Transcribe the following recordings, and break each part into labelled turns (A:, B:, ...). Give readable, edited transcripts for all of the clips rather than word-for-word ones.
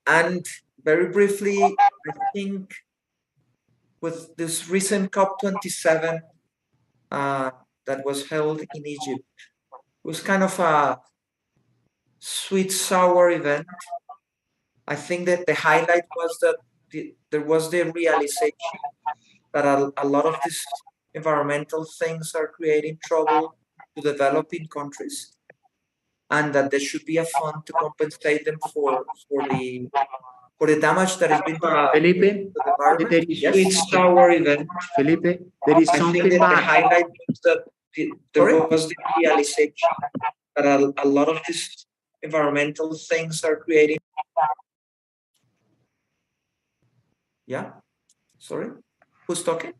A: And very briefly, I think with this recent COP27 that was held in Egypt, it was kind of a sweet sour event. I think that the highlight was that there was the realization that a lot of these environmental things are creating trouble to developing countries, and that there should be a fund to compensate them for the damage that has been done
B: Felipe,
A: to the environment.
B: there is
A: Sweet sour event.
B: Felipe, there is
A: I think
B: something
A: that the
B: bad.
A: highlight was that there was the realization that a lot of these environmental things are creating. Yeah, sorry, who's talking?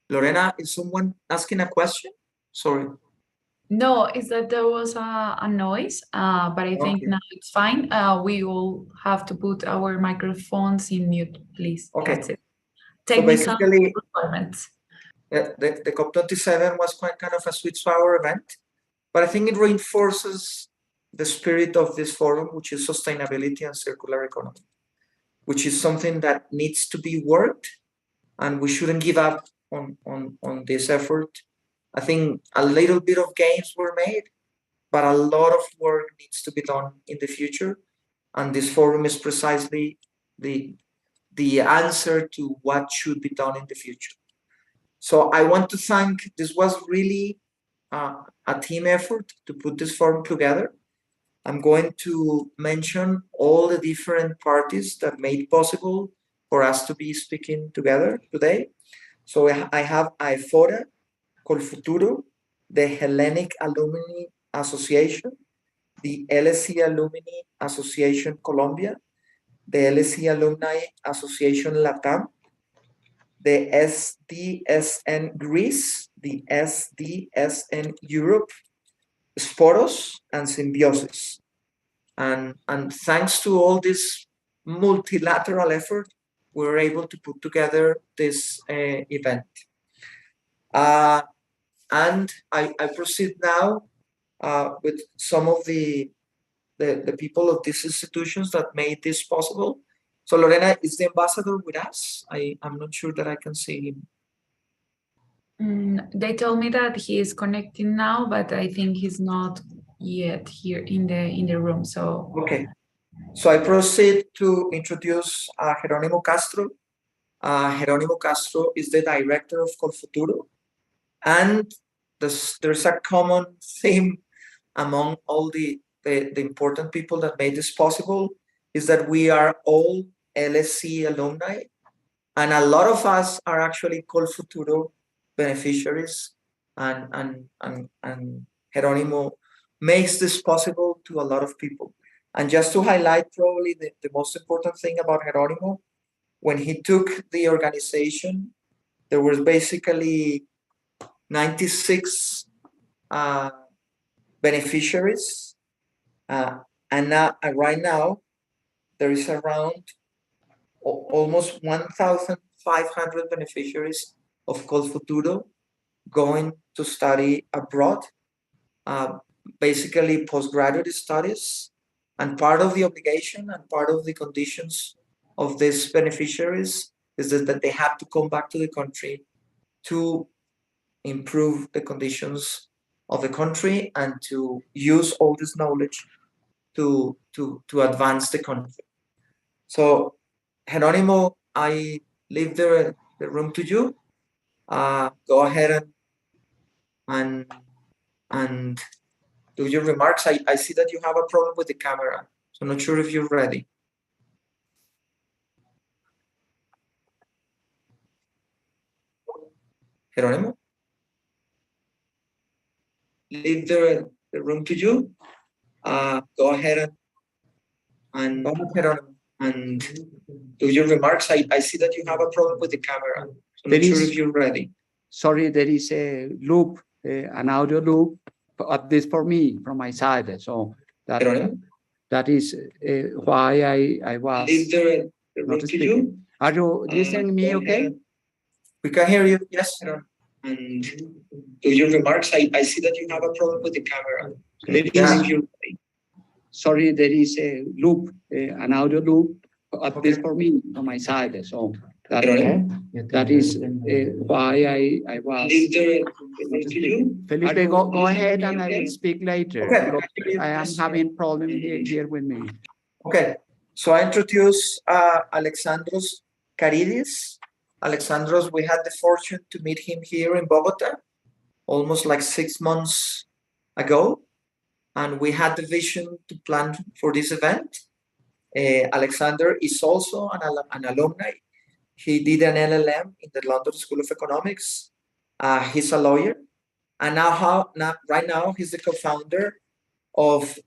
A: Lorena, is someone asking a question? Sorry.
C: No, it's that there was a noise, but I think
A: Okay.
C: now it's fine. We will have to put our microphones in mute, please.
A: Okay.
C: That's it.
A: So
C: Technical
A: basically,
C: requirements.
A: the COP27 was quite kind of a sweet sour event, but I think it reinforces the spirit of this forum, which is sustainability and circular economy, which is something that needs to be worked, and we shouldn't give up on this effort. I think a little bit of gains were made, but a lot of work needs to be done in the future, and this forum is precisely the answer to what should be done in the future. So I want to thank, this was really a team effort to put this forum together. I'm going to mention all the different parties that made possible for us to be speaking together today. So I have AEFORA, Colfuturo, the Hellenic Alumni Association, the LSE Alumni Association Colombia, the LSE Alumni Association Latam, the SDSN Greece, the SDSN Europe, Sporos, and Symbiosis. And thanks to all this multilateral effort, we were able to put together this event. And I proceed now with some of the people of these institutions that made this possible. So Lorena, is the ambassador with us? I'm not sure that I can see him.
C: They told me that he is connecting now, but I think he's not yet here in the room. So
A: okay. So I proceed to introduce Jerónimo Castro. Jerónimo Castro is the director of Colfuturo, and there's a common theme among all the important people that made this possible, is that we are all LSE alumni, and a lot of us are actually Colfuturo beneficiaries, and Jerónimo makes this possible to a lot of people. And just to highlight probably the most important thing about Jerónimo, when he took the organization, there was basically 96 beneficiaries, and right now there is around almost 1,500 beneficiaries of Colfuturo going to study abroad, basically postgraduate studies. And part of the obligation and part of the conditions of these beneficiaries is that they have to come back to the country to improve the conditions of the country and to use all this knowledge to advance the country. So, Jerónimo, I leave the room to you. Go ahead and do your remarks. I see that you have a problem with the camera, so I'm not sure if you're ready. Jerónimo? Leave the room to you. Go ahead and do your remarks. I see that you have a problem with the camera, so I'm not sure if you're ready.
B: Sorry, there is a loop, an audio loop, at least for me, from my side. So that is why I was.
A: Leave the room to you.
B: Are you listening to me okay?
A: We can hear you, yes. And with your remarks, I see that you have a problem with the camera. Maybe
B: Yeah.
A: if you
B: Sorry, there is a loop, an audio loop, at
A: Okay.
B: least for me, on my side. So that,
A: Jerónimo?
B: that is why I was.
A: Leave to you.
B: Felipe, go ahead and I will speak later.
A: Okay.
B: Because I am having problem here with me.
A: Okay, so I introduce Alexandros Karidis. Alexandros, we had the fortune to meet him here in Bogota almost like 6 months ago, and we had the vision to plan for this event. Alexander is also an alumni. He did an LLM in the London School of Economics. He's a lawyer, and right now he's the co-founder of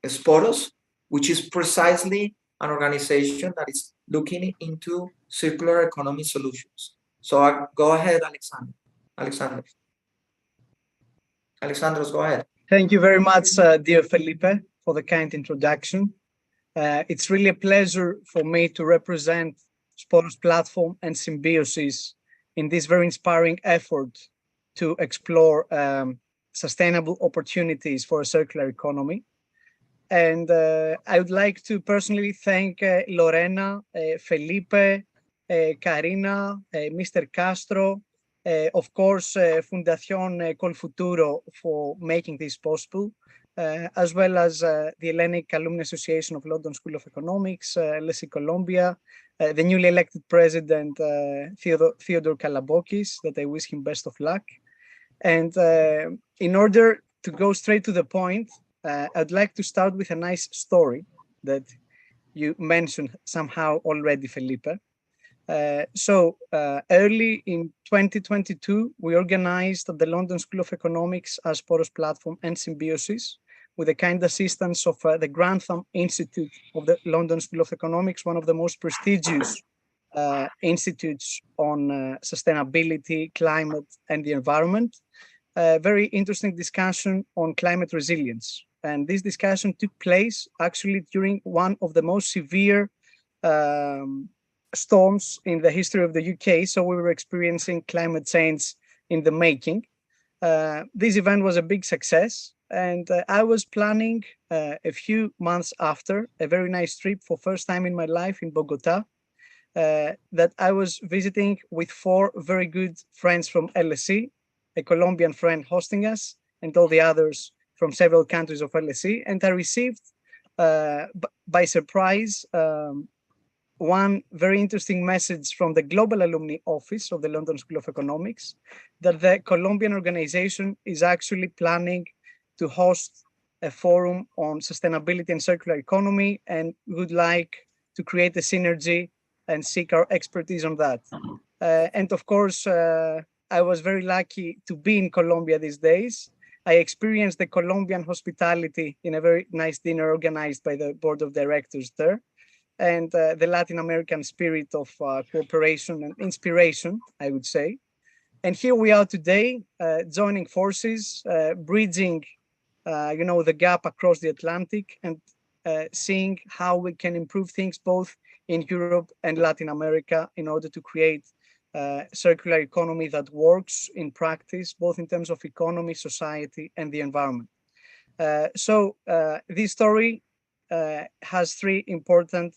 A: Sporos, which is precisely an organization that is looking into circular economy solutions. So go ahead, Alexander. Alexandros, go ahead.
D: Thank you very much, dear Felipe, for the kind introduction. It's really a pleasure for me to represent Sporos Platform and Symbiosis in this very inspiring effort to explore sustainable opportunities for a circular economy. And I would like to personally thank Lorena, Felipe, Karina, Mr. Castro, of course, Fundación Colfuturo for making this possible, as well as the Hellenic Alumni Association of London School of Economics, LSE Columbia, the newly elected president, Theodore Kalabokis, that I wish him best of luck. And in order to go straight to the point, I'd like to start with a nice story that you mentioned somehow already, Felipe. Early in 2022, we organized at the London School of Economics as Sporos Platform and Symbiosis, with the kind assistance of the Grantham Institute of the London School of Economics, one of the most prestigious institutes on sustainability, climate, and the environment. Very interesting discussion on climate resilience. And this discussion took place actually during one of the most severe storms in the history of the UK. So we were experiencing climate change in the making. This event was a big success. And I was planning a few months after a very nice trip for first time in my life in Bogota that I was visiting with 4 very good friends from LSE, a Colombian friend hosting us, and all the others from several countries of LSE. And I received by surprise one very interesting message from the Global Alumni Office of the London School of Economics that the Colombian organization is actually planning to host a forum on sustainability and circular economy and would like to create a synergy and seek our expertise on that. And of course, I was very lucky to be in Colombia these days. I experienced the Colombian hospitality in a very nice dinner organized by the board of directors there, and the Latin American spirit of cooperation and inspiration, I would say. And here we are today, joining forces, bridging the gap across the Atlantic, and seeing how we can improve things both in Europe and Latin America in order to create circular economy that works in practice, both in terms of economy, society, and the environment. This story has three important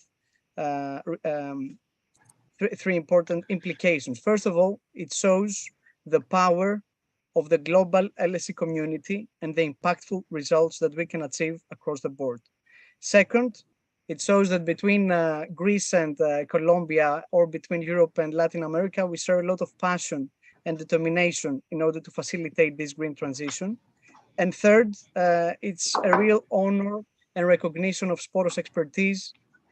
D: implications. First of all, it shows the power of the global LSE community and the impactful results that we can achieve across the board. Second, it shows that between Greece and Colombia, or between Europe and Latin America, we share a lot of passion and determination in order to facilitate this green transition. And third, it's a real honor and recognition of Sporos' expertise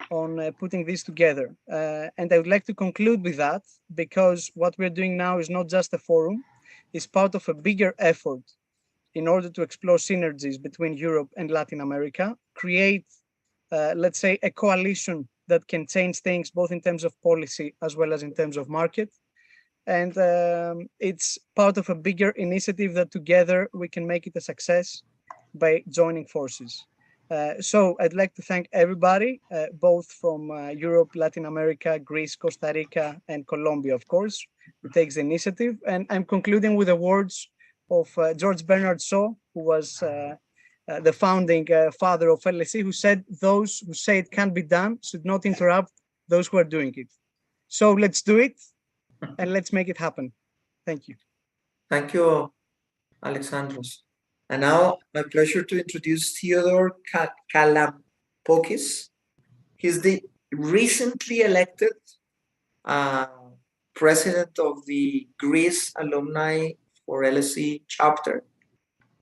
D: on putting this together. And I would like to conclude with that, because what we're doing now is not just a forum, it's part of a bigger effort in order to explore synergies between Europe and Latin America, create, let's say, a coalition that can change things both in terms of policy as well as in terms of market. And it's part of a bigger initiative that together we can make it a success by joining forces. So I'd like to thank everybody, both from Europe, Latin America, Greece, Costa Rica, and Colombia, of course, who takes the initiative. And I'm concluding with the words of George Bernard Shaw, who was the founding father of LSE, who said, "Those who say it can't be done should not interrupt those who are doing it." So let's do it, and let's make it happen. Thank you.
A: Thank you, Alexandros. And now, my pleasure to introduce Theodore Kalampokis. He's the recently elected president of the Greece Alumni for LSE chapter.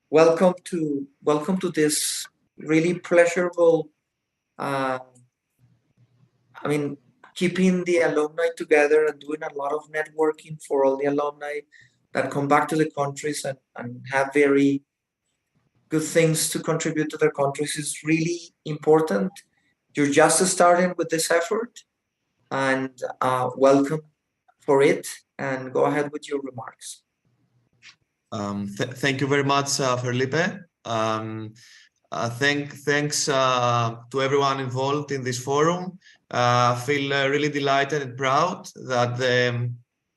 A: Welcome to this really pleasurable, keeping the alumni together and doing a lot of networking for all the alumni that come back to the countries and have very good things to contribute to their countries is really important. You're just starting with this effort, and welcome for it, and go ahead with your remarks.
E: Thank you very much, Felipe. Thanks to everyone involved in this forum. I feel really delighted and proud that the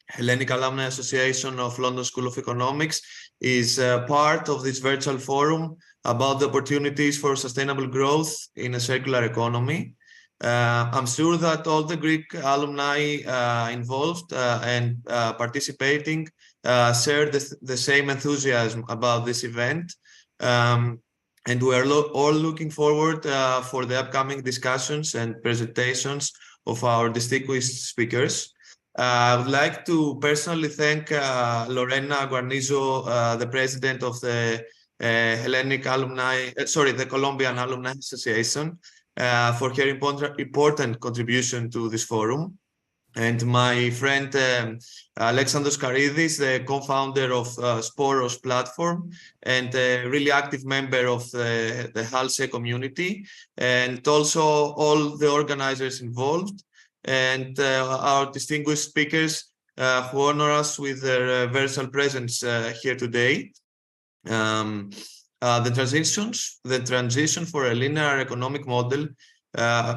E: Hellenic Alumni Association of London School of Economics is part of this virtual forum about the opportunities for sustainable growth in a circular economy. I'm sure that all the Greek alumni involved and participating share the same enthusiasm about this event. And we are all looking forward for the upcoming discussions and presentations of our distinguished speakers. I would like to personally thank Lorena Guarnizo, the president of the the Colombian Alumni Association, for her important contribution to this forum. And my friend Alexandros Karidis, the co-founder of Sporos platform and a really active member of the HALSE community, and also all the organizers involved, and our distinguished speakers who honor us with their virtual presence here today. The transition for a linear economic model,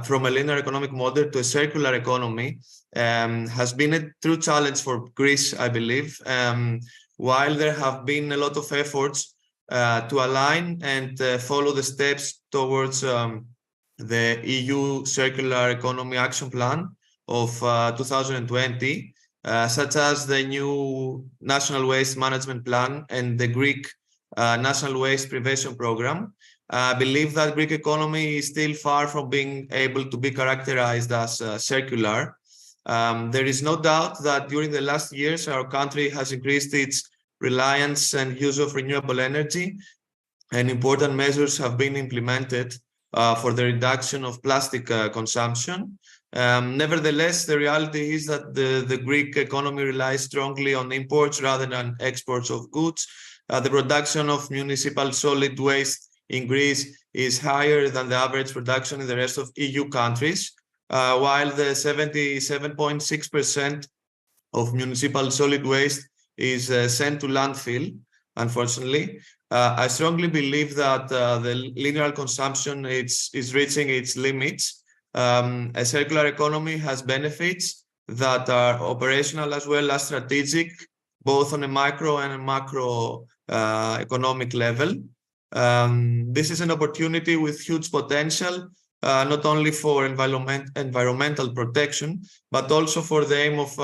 E: from a linear economic model to a circular economy, has been a true challenge for Greece, I believe. While there have been a lot of efforts to align and follow the steps towards the EU Circular Economy Action Plan of 2020, such as the new National Waste Management Plan and the Greek National Waste Prevention Program. I believe that Greek economy is still far from being able to be characterized as circular. There is no doubt that during the last years, our country has increased its reliance and use of renewable energy, and important measures have been implemented for the reduction of plastic consumption. Nevertheless, the reality is that the Greek economy relies strongly on imports rather than exports of goods. The production of municipal solid waste in Greece is higher than the average production in the rest of EU countries, while the 77.6% of municipal solid waste is sent to landfill, unfortunately. I strongly believe that the linear consumption is reaching its limits. A circular economy has benefits that are operational as well as strategic, both on a micro and a macro economic level. This is an opportunity with huge potential, not only for environmental protection, but also for the aim of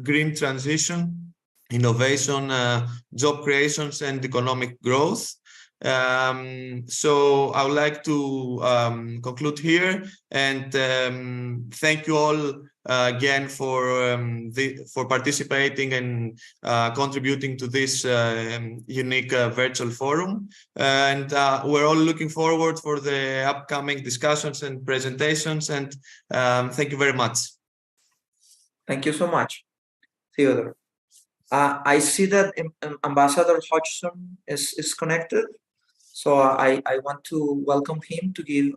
E: green transition, innovation, job creations, and economic growth. So I would like to conclude here and thank you all again for participating and contributing to this unique virtual forum. And we're all looking forward for the upcoming discussions and presentations. And thank you very much.
A: Thank you so much, Theodore. I see that Ambassador Hodgson is connected. So I want to welcome him to give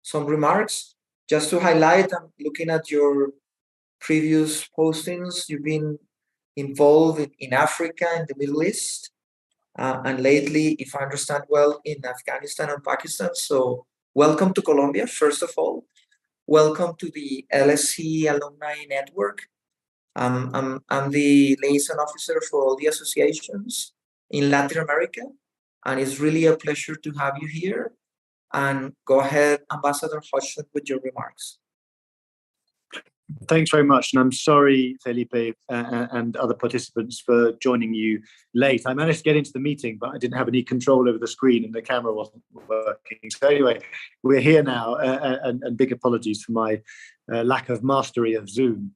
A: some remarks. Just to highlight, I'm looking at your previous postings. You've been involved in Africa and the Middle East. and lately, if I understand well, in Afghanistan and Pakistan. So welcome to Colombia, first of all. Welcome to the LSE Alumni Network. I'm the liaison officer for all the associations in Latin America, and it's really a pleasure to have you here. And go ahead, Ambassador Hodgson, with your remarks.
F: Thanks very much. And I'm sorry, Felipe, and other participants for joining you late. I managed to get into the meeting, but I didn't have any control over the screen and the camera wasn't working. So anyway, we're here now, and big apologies for my lack of mastery of Zoom.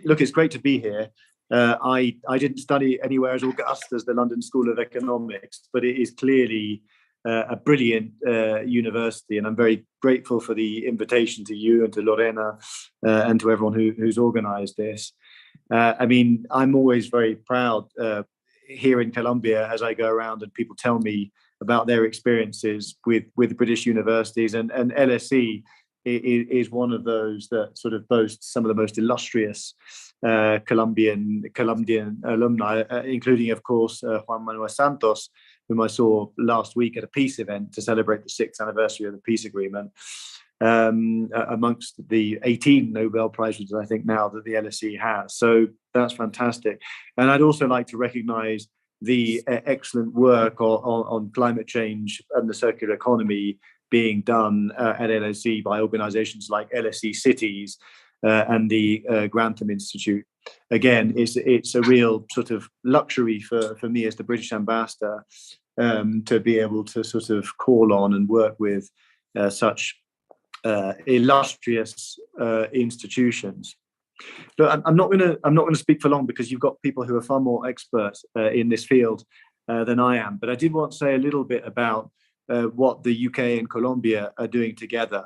F: Look, it's great to be here. I didn't study anywhere as august as the London School of Economics, but it is clearly a brilliant university, and I'm very grateful for the invitation to you and to Lorena and to everyone who's organized this. I mean, I'm always very proud here in Colombia as I go around and people tell me about their experiences with British universities, and LSE is one of those that sort of boasts some of the most illustrious Colombian alumni, including, of course, Juan Manuel Santos, whom I saw last week at a peace event to celebrate the 6th anniversary of the peace agreement, amongst the 18 Nobel Prizes, I think, now that the LSE has. So that's fantastic. And I'd also like to recognize the excellent work on climate change and the circular economy being done at LSE by organizations like LSE Cities and the Grantham Institute. Again, it's a real sort of luxury for me as the British ambassador to be able to sort of call on and work with such illustrious institutions. But I'm not going to speak for long because you've got people who are far more experts in this field than I am. But I did want to say a little bit about what the UK and Colombia are doing together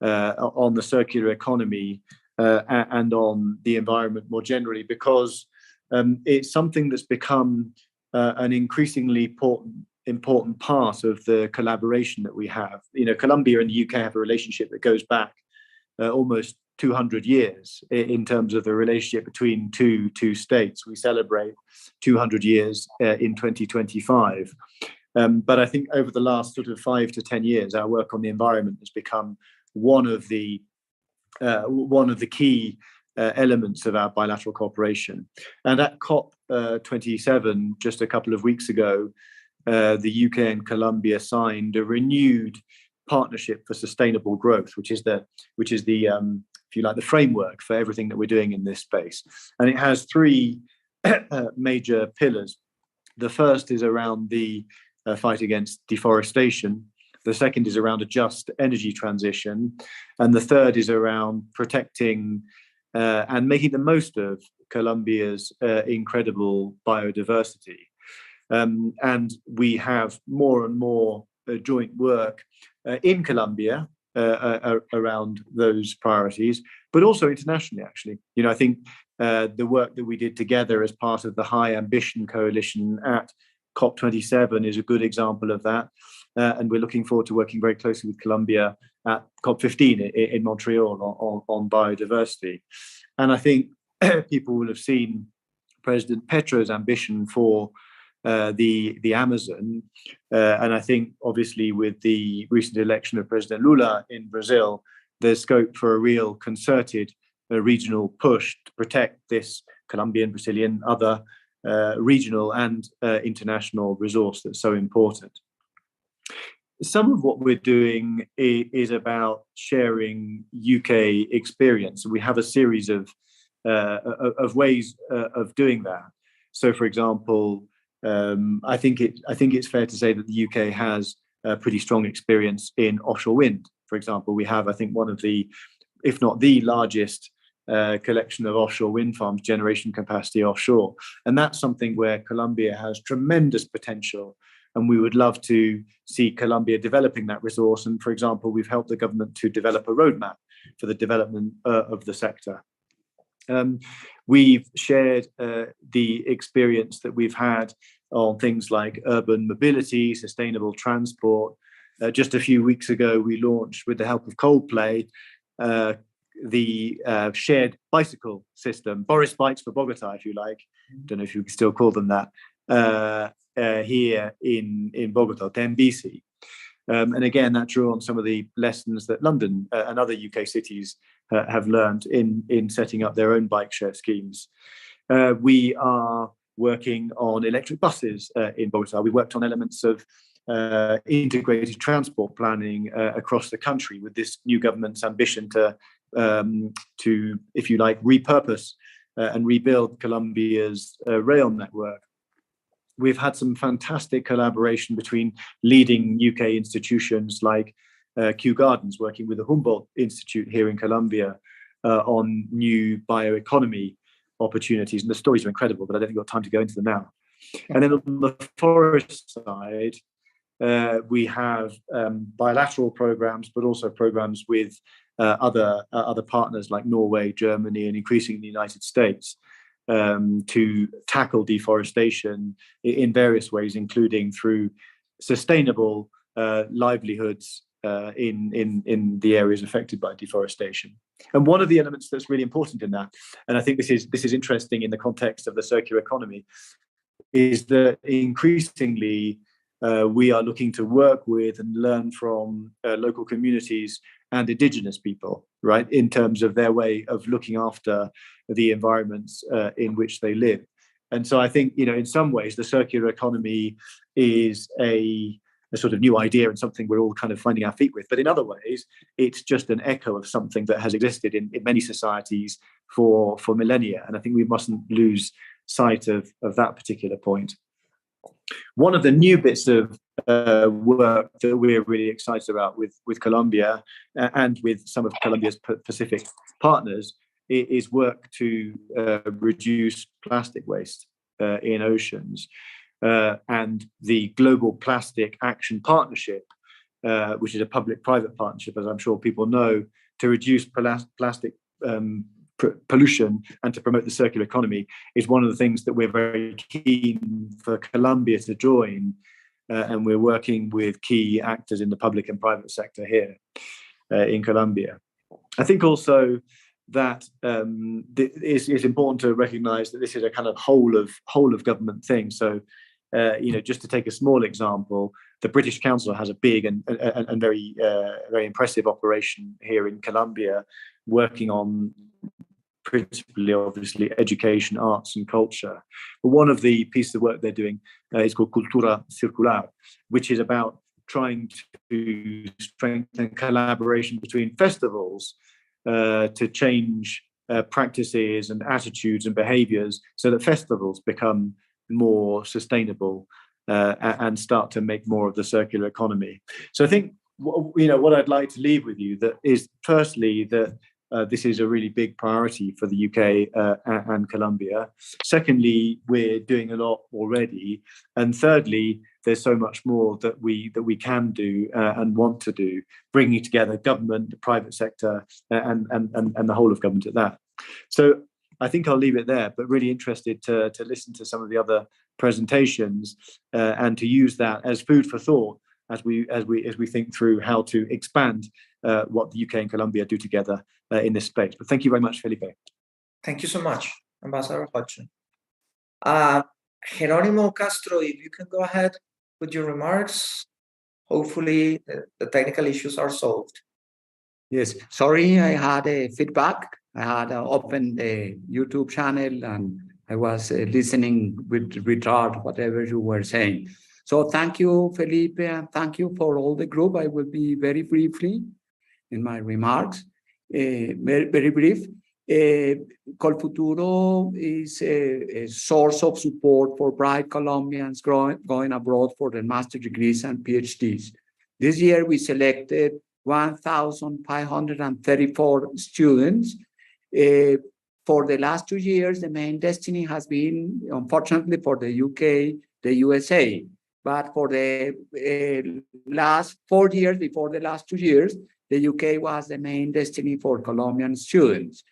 F: on the circular economy and on the environment more generally, because it's something that's become an increasingly important part of the collaboration that we have. You know, Colombia and the UK have a relationship that goes back almost 200 years in terms of the relationship between two states. We celebrate 200 years in 2025. But I think over the last sort of 5 to 10 years, our work on the environment has become one of the key elements of our bilateral cooperation. And at COP27, just a couple of weeks ago, the UK and Colombia signed a renewed partnership for sustainable growth, which is the if you like, the framework for everything that we're doing in this space. And it has 3 major pillars. The first is around the fight against deforestation. The second is around a just energy transition. And the third is around protecting and making the most of Colombia's incredible biodiversity. And we have more and more joint work in Colombia around those priorities, but also internationally, actually. You know, I think the work that we did together as part of the High Ambition Coalition at COP27 is a good example of that. And we're looking forward to working very closely with Colombia at COP15 in Montreal on biodiversity. And I think people will have seen President Petro's ambition for the Amazon. And I think, obviously, with the recent election of President Lula in Brazil, there's scope for a real concerted regional push to protect this Colombian, Brazilian, other regional and international resource that's so important. Some of what we're doing is about sharing UK experience. We have a series of ways of doing that. So, for example, I think it's fair to say that the UK has a pretty strong experience in offshore wind. For example, we have, I think, one of the, if not the largest collection of offshore wind farms, generation capacity offshore. And that's something where Colombia has tremendous potential. And we would love to see Colombia developing that resource. And for example, we've helped the government to develop a roadmap for the development of the sector. We've shared the experience that we've had on things like urban mobility, sustainable transport. Just a few weeks ago, we launched, with the help of Coldplay, the shared bicycle system, Boris Bikes for Bogota, if you like. Don't know if you can still call them that. here in Bogota, TEMBICI. And again, that drew on some of the lessons that London and other UK cities have learned in setting up their own bike share schemes. We are working on electric buses in Bogota. We worked on elements of integrated transport planning across the country with this new government's ambition to, if you like, repurpose and rebuild Colombia's rail network. We've had some fantastic collaboration between leading UK institutions like Kew Gardens, working with the Humboldt Institute here in Colombia on new bioeconomy opportunities. And the stories are incredible, but I don't think we've got time to go into them now. And then on the forest side, we have bilateral programs, but also programs with other partners like Norway, Germany, and increasingly the United States to tackle deforestation in various ways, including through sustainable livelihoods in the areas affected by deforestation. And one of the elements that's really important in that, and I think this is interesting in the context of the circular economy, is that increasingly we are looking to work with and learn from local communities and indigenous people, right, in terms of their way of looking after the environments in which they live. And so I think, in some ways, the circular economy is a sort of new idea and something we're all kind of finding our feet with. But in other ways, it's just an echo of something that has existed in many societies for millennia. And I think we mustn't lose sight of that particular point. One of the new bits of work that we're really excited about with Colombia and with some of Colombia's Pacific partners is work to reduce plastic waste in oceans. And the Global Plastic Action Partnership, which is a public-private partnership, as I'm sure people know, to reduce plastic pollution and to promote the circular economy, is one of the things that we're very keen for Colombia to join. And we're working with key actors in the public and private sector here in Colombia. I think also that it's important to recognize that this is a kind of whole of government thing. So, just to take a small example, the British Council has a big and very impressive operation here in Colombia, working on principally, obviously, education, arts, and culture. But one of the pieces of work they're doing is called Cultura Circular, which is about trying to strengthen collaboration between festivals to change practices and attitudes and behaviors so that festivals become more sustainable and start to make more of the circular economy. So I think what I'd like to leave with you that is firstly that this is a really big priority for the UK and Colombia. Secondly, we're doing a lot already, and thirdly, there's so much more that we can do and want to do, bringing together government, the private sector, and the whole of government at that. So I think I'll leave it there, but really interested to listen to some of the other presentations and to use that as food for thought as we think through how to expand what the UK and Colombia do together in this space. But thank you very much, Felipe.
A: Thank you so much, Ambassador Hodgson. Jerónimo Castro, if you can go ahead with your remarks. Hopefully the technical issues are solved.
B: Yes, sorry, I had a feedback. I had opened the YouTube channel and I was listening with regard whatever you were saying. So thank you, Felipe, and thank you for all the group. I will be very briefly in my remarks, very brief. Colfuturo is a source of support for bright Colombians going abroad for their master's degrees and PhDs. This year, we selected 1,534 students. For the last 2 years, the main destiny has been, unfortunately, for the UK, the USA. But for the last 4 years, before the last 2 years, the UK was the main destiny for Colombian students.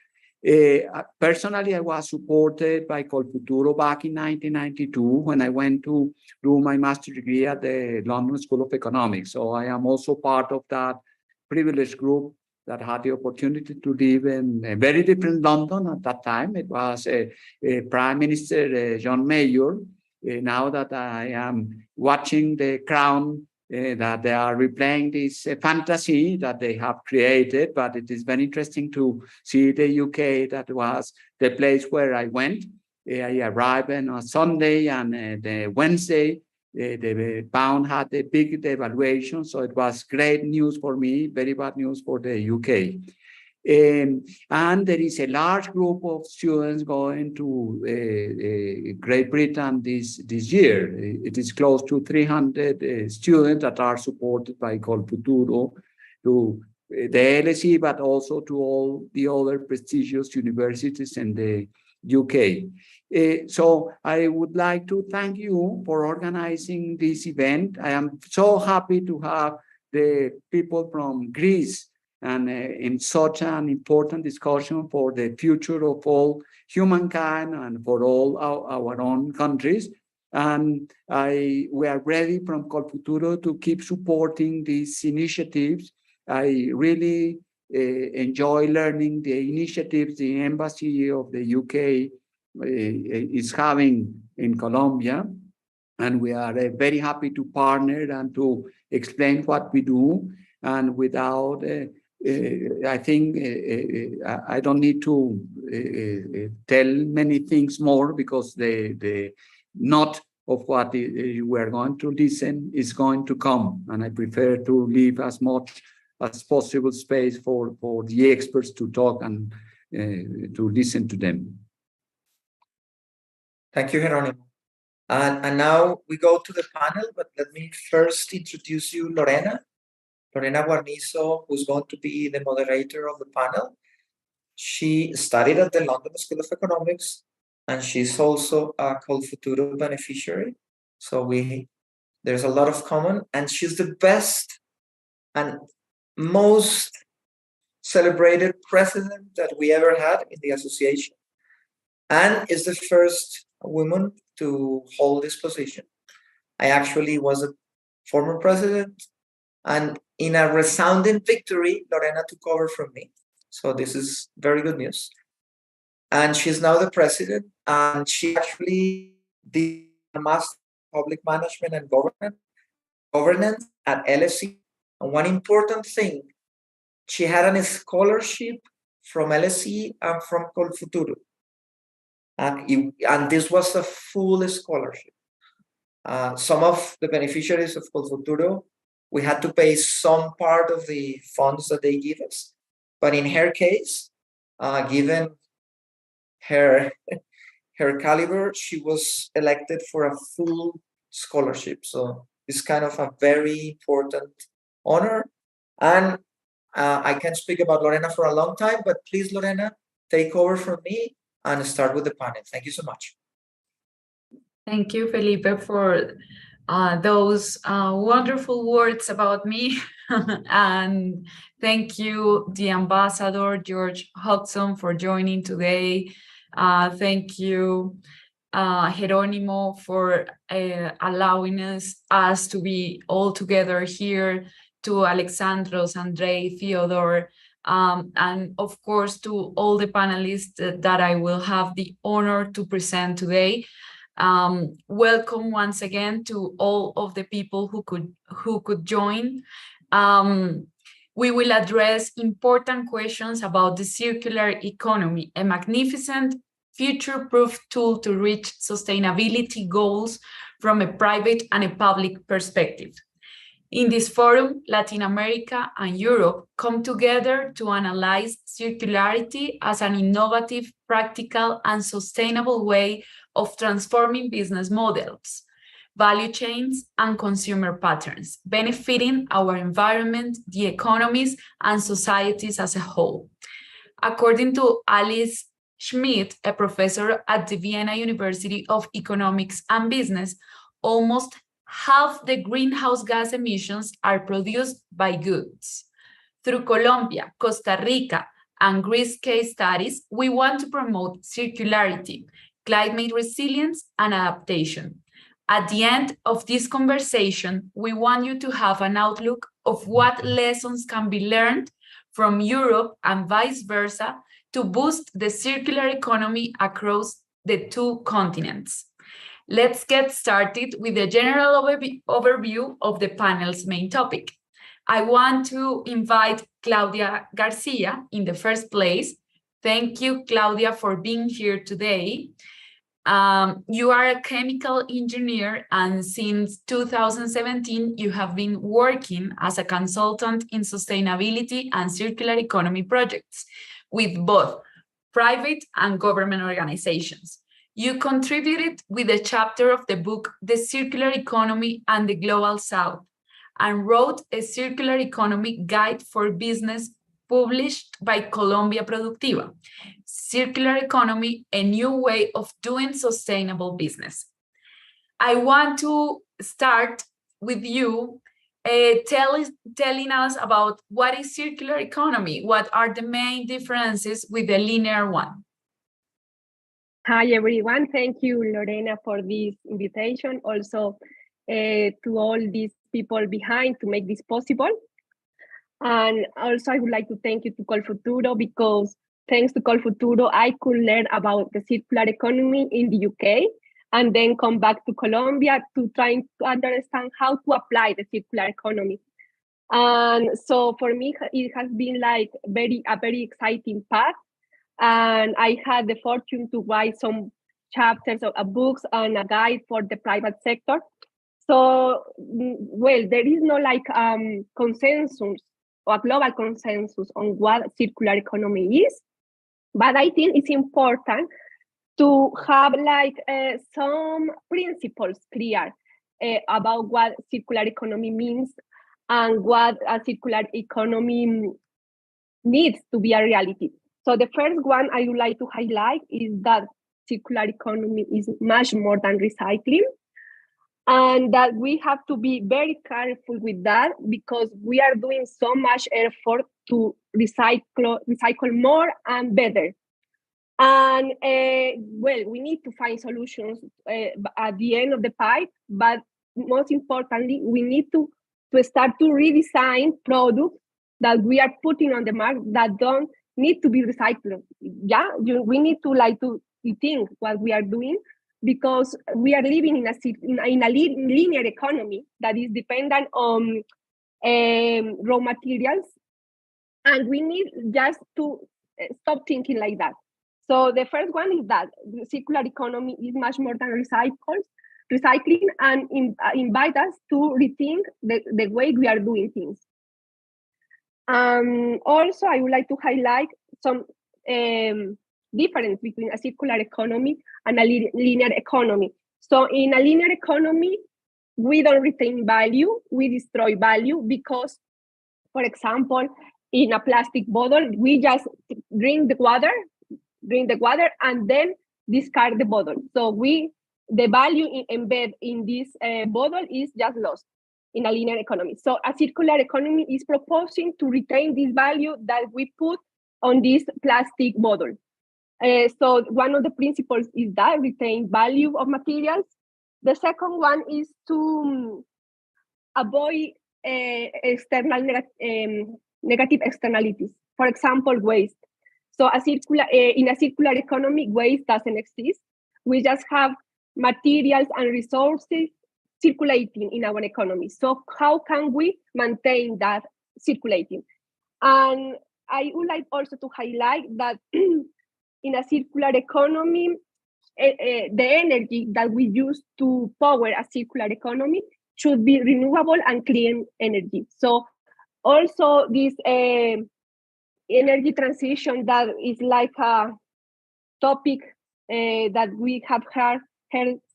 B: Personally, I was supported by Colfuturo back in 1992 when I went to do my master's degree at the London School of Economics. So I am also part of that privileged group that had the opportunity to live in a very different London at that time. It was Prime Minister John Major now that I am watching The Crown, that they are replaying this fantasy that they have created, but it is very interesting to see the UK. That was the place where I went. I arrived on a Sunday, and the Wednesday, the pound had a big devaluation, so it was great news for me, very bad news for the UK. And there is a large group of students going to Great Britain this year. It is close to 300 students that are supported by Colfuturo to the LSE, but also to all the other prestigious universities in the UK. So I would like to thank you for organizing this event. I am so happy to have the people from Greece and in such an important discussion for the future of all humankind and for all our own countries. And we are ready from Colfuturo to keep supporting these initiatives. I really enjoy learning the initiatives the Embassy of the UK is having in Colombia. And we are very happy to partner and to explain what we do. And without I think I don't need to tell many things more, because the not of what we're going to listen is going to come. And I prefer to leave as much as possible space for the experts to talk and to listen to them.
A: Thank you, Jerónimo. And now we go to the panel, but let me first introduce you, Lorena Guarnizo, who's going to be the moderator of the panel. She studied at the London School of Economics, and she's also a Colfuturo beneficiary. So there's a lot of common, and she's the best and most celebrated president that we ever had in the association, and is the first woman to hold this position. I actually was a former president, and in a resounding victory, Lorena took over from me. So this is very good news. And she's now the president, and she actually did a master in public management and governance at LSE. And one important thing, she had a scholarship from LSE and from Colfuturo. And this was a full scholarship. Some of the beneficiaries of Colfuturo, we had to pay some part of the funds that they give us. But in her case, given her caliber, she was elected for a full scholarship. So it's kind of a very important honor. And I can speak about Lorena for a long time, but please, Lorena, take over from me and start with the panel. Thank you so much.
C: Thank you, Felipe, for those wonderful words about me. And thank you, the Ambassador George Hodgson, for joining today. Thank you, Jerónimo, for allowing us to be all together here, to Alexandros, Andrei, Theodore, and of course to all the panelists that I will have the honor to present today. Welcome once again to all of the people who could join. We will address important questions about the circular economy, a magnificent future-proof tool to reach sustainability goals from a private and a public perspective. In this forum, Latin America and Europe come together to analyze circularity as an innovative, practical, and sustainable way of transforming business models, value chains, and consumer patterns, benefiting our environment, the economies, and societies as a whole. According to Alice Schmidt, a professor at the Vienna University of Economics and Business, almost half the greenhouse gas emissions are produced by goods. Through Colombia, Costa Rica, and Greece case studies, we want to promote circularity, climate resilience, and adaptation. At the end of this conversation, we want you to have an outlook of what lessons can be learned from Europe and vice versa to boost the circular economy across the two continents. Let's get started with the general overview of the panel's main topic. I want to invite Claudia Garcia in the first place. Thank you, Claudia, for being here today. You are a chemical engineer, and since 2017, you have been working as a consultant in sustainability and circular economy projects with both private and government organizations. You contributed with a chapter of the book, The Circular Economy and the Global South, and wrote a circular economy guide for business published by Colombia Productiva, Circular Economy, a New Way of Doing Sustainable Business. I want to start with you telling us about what is circular economy, what are the main differences with the linear one.
G: Hi, everyone. Thank you, Lorena, for this invitation. Also, to all these people behind to make this possible. And also, I would like to thank you to Colfuturo, because thanks to Colfuturo, I could learn about the circular economy in the UK and then come back to Colombia to try to understand how to apply the circular economy. And so for me, it has been like a very exciting path. And I had the fortune to write some chapters of books and a guide for the private sector. So, well, there is no like consensus or a global consensus on what circular economy is, but I think it's important to have like some principles clear about what circular economy means and what a circular economy needs to be a reality. So the first one I would like to highlight is that circular economy is much more than recycling, and that we have to be very careful with that, because we are doing so much effort to recycle more and better. And well, we need to find solutions at the end of the pipe, but most importantly, we need to start to redesign products that we are putting on the market that don't need to be recycled. Yeah, we need to like to think what we are doing, because we are living in a linear economy that is dependent on raw materials, and we need just to stop thinking like that. So the first one is that the circular economy is much more than recycling, and invite us to rethink the way we are doing things. Also, I would like to highlight some difference between a circular economy and a linear economy. So in a linear economy, we don't retain value, we destroy value, because, for example, in a plastic bottle, we just drink the water and then discard the bottle. So the value embedded in this bottle is just lost in a linear economy. So a circular economy is proposing to retain this value that we put on this plastic bottle. So one of the principles is that retain value of materials. The second one is to avoid external negative externalities. For example, waste. So in a circular economy, waste doesn't exist. We just have materials and resources circulating in our economy. So how can we maintain that circulating? And I would like also to highlight that in a circular economy, the energy that we use to power a circular economy should be renewable and clean energy. So also this energy transition that is like a topic that we have heard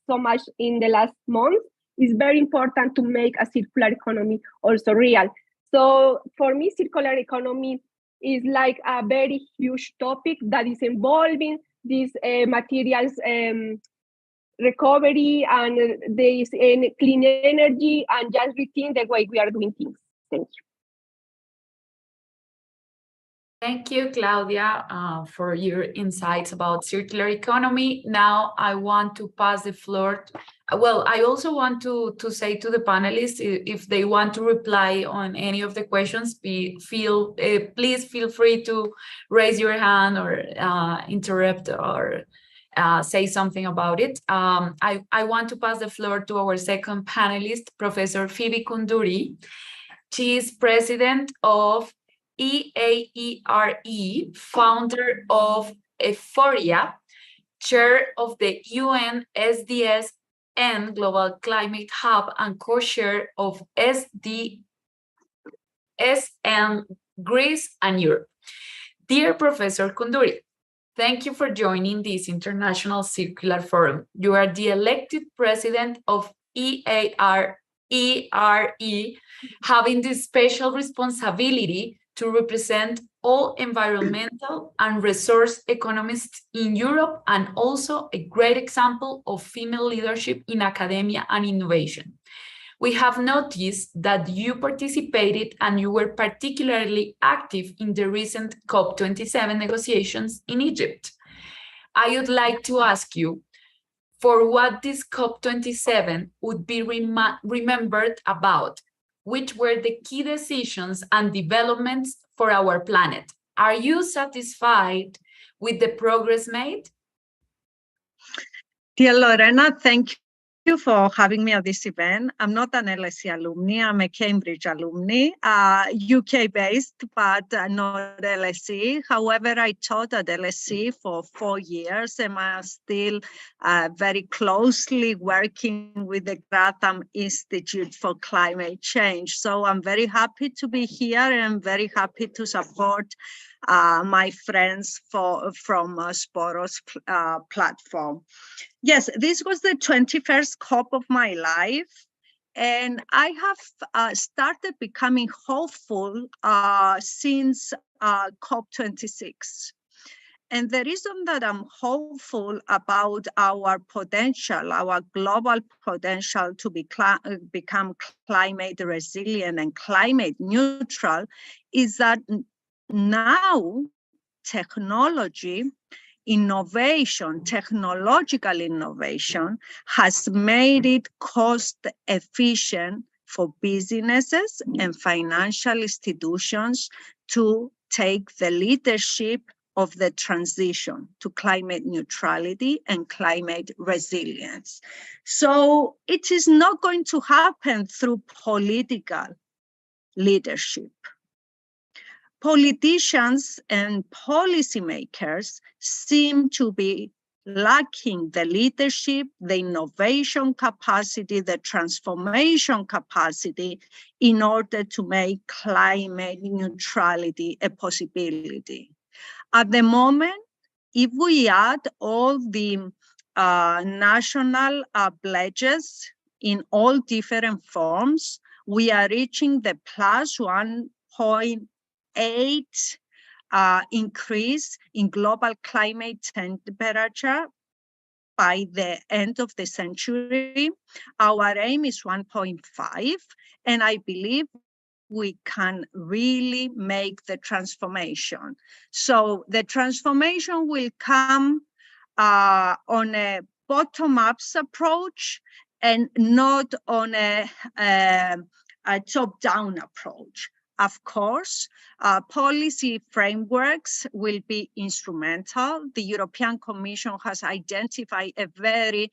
G: so much in the last month is very important to make a circular economy also real. So for me, circular economy is like a very huge topic that is involving these materials recovery and this clean energy, and just rethink the way we are doing things. Thank you.
C: Thank you, Claudia, for your insights about circular economy. Now I want to pass the floor. I also want to say to the panelists, if they want to reply on any of the questions, please feel free to raise your hand or interrupt or say something about it. I want to pass the floor to our second panelist, Professor Phoebe Koundouri. She is president of EAERE, founder of Euphoria, chair of the UN SDSN Global Climate Hub, and co-chair of SDSN Greece and Europe. Dear Professor Koundouri, thank you for joining this International Circular Forum. You are the elected president of EAERE, having this special responsibility to represent all environmental and resource economists in Europe, and also a great example of female leadership in academia and innovation. We have noticed that you participated and you were particularly active in the recent COP27 negotiations in Egypt. I would like to ask you, for what this COP27 would be remembered about, which were the key decisions and developments for our planet? Are you satisfied with the progress made?
H: Dear Lorena, thank you for having me at this event. I'm not an LSE alumni, I'm a Cambridge alumni, UK-based, but not LSE. However, I taught at LSE for 4 years, and I'm still very closely working with the Grantham Institute for Climate Change. So I'm very happy to be here, and I'm very happy to support my friends from Sporos platform. Yes, this was the 21st COP of my life, and I have started becoming hopeful since COP26. And the reason that I'm hopeful about our potential, our global potential to become climate resilient and climate neutral, is that now technology, innovation, technological innovation has made it cost efficient for businesses and financial institutions to take the leadership of the transition to climate neutrality and climate resilience. So it is not going to happen through political leadership. Politicians and policymakers seem to be lacking the leadership, the innovation capacity, the transformation capacity in order to make climate neutrality a possibility. At the moment, if we add all the national pledges in all different forms, we are reaching the plus 1.8 increase in global climate temperature by the end of the century. Our aim is 1.5, and I believe we can really make the transformation. So the transformation will come on a bottom-up approach and not on a top-down approach. Of course, policy frameworks will be instrumental. The European Commission has identified a very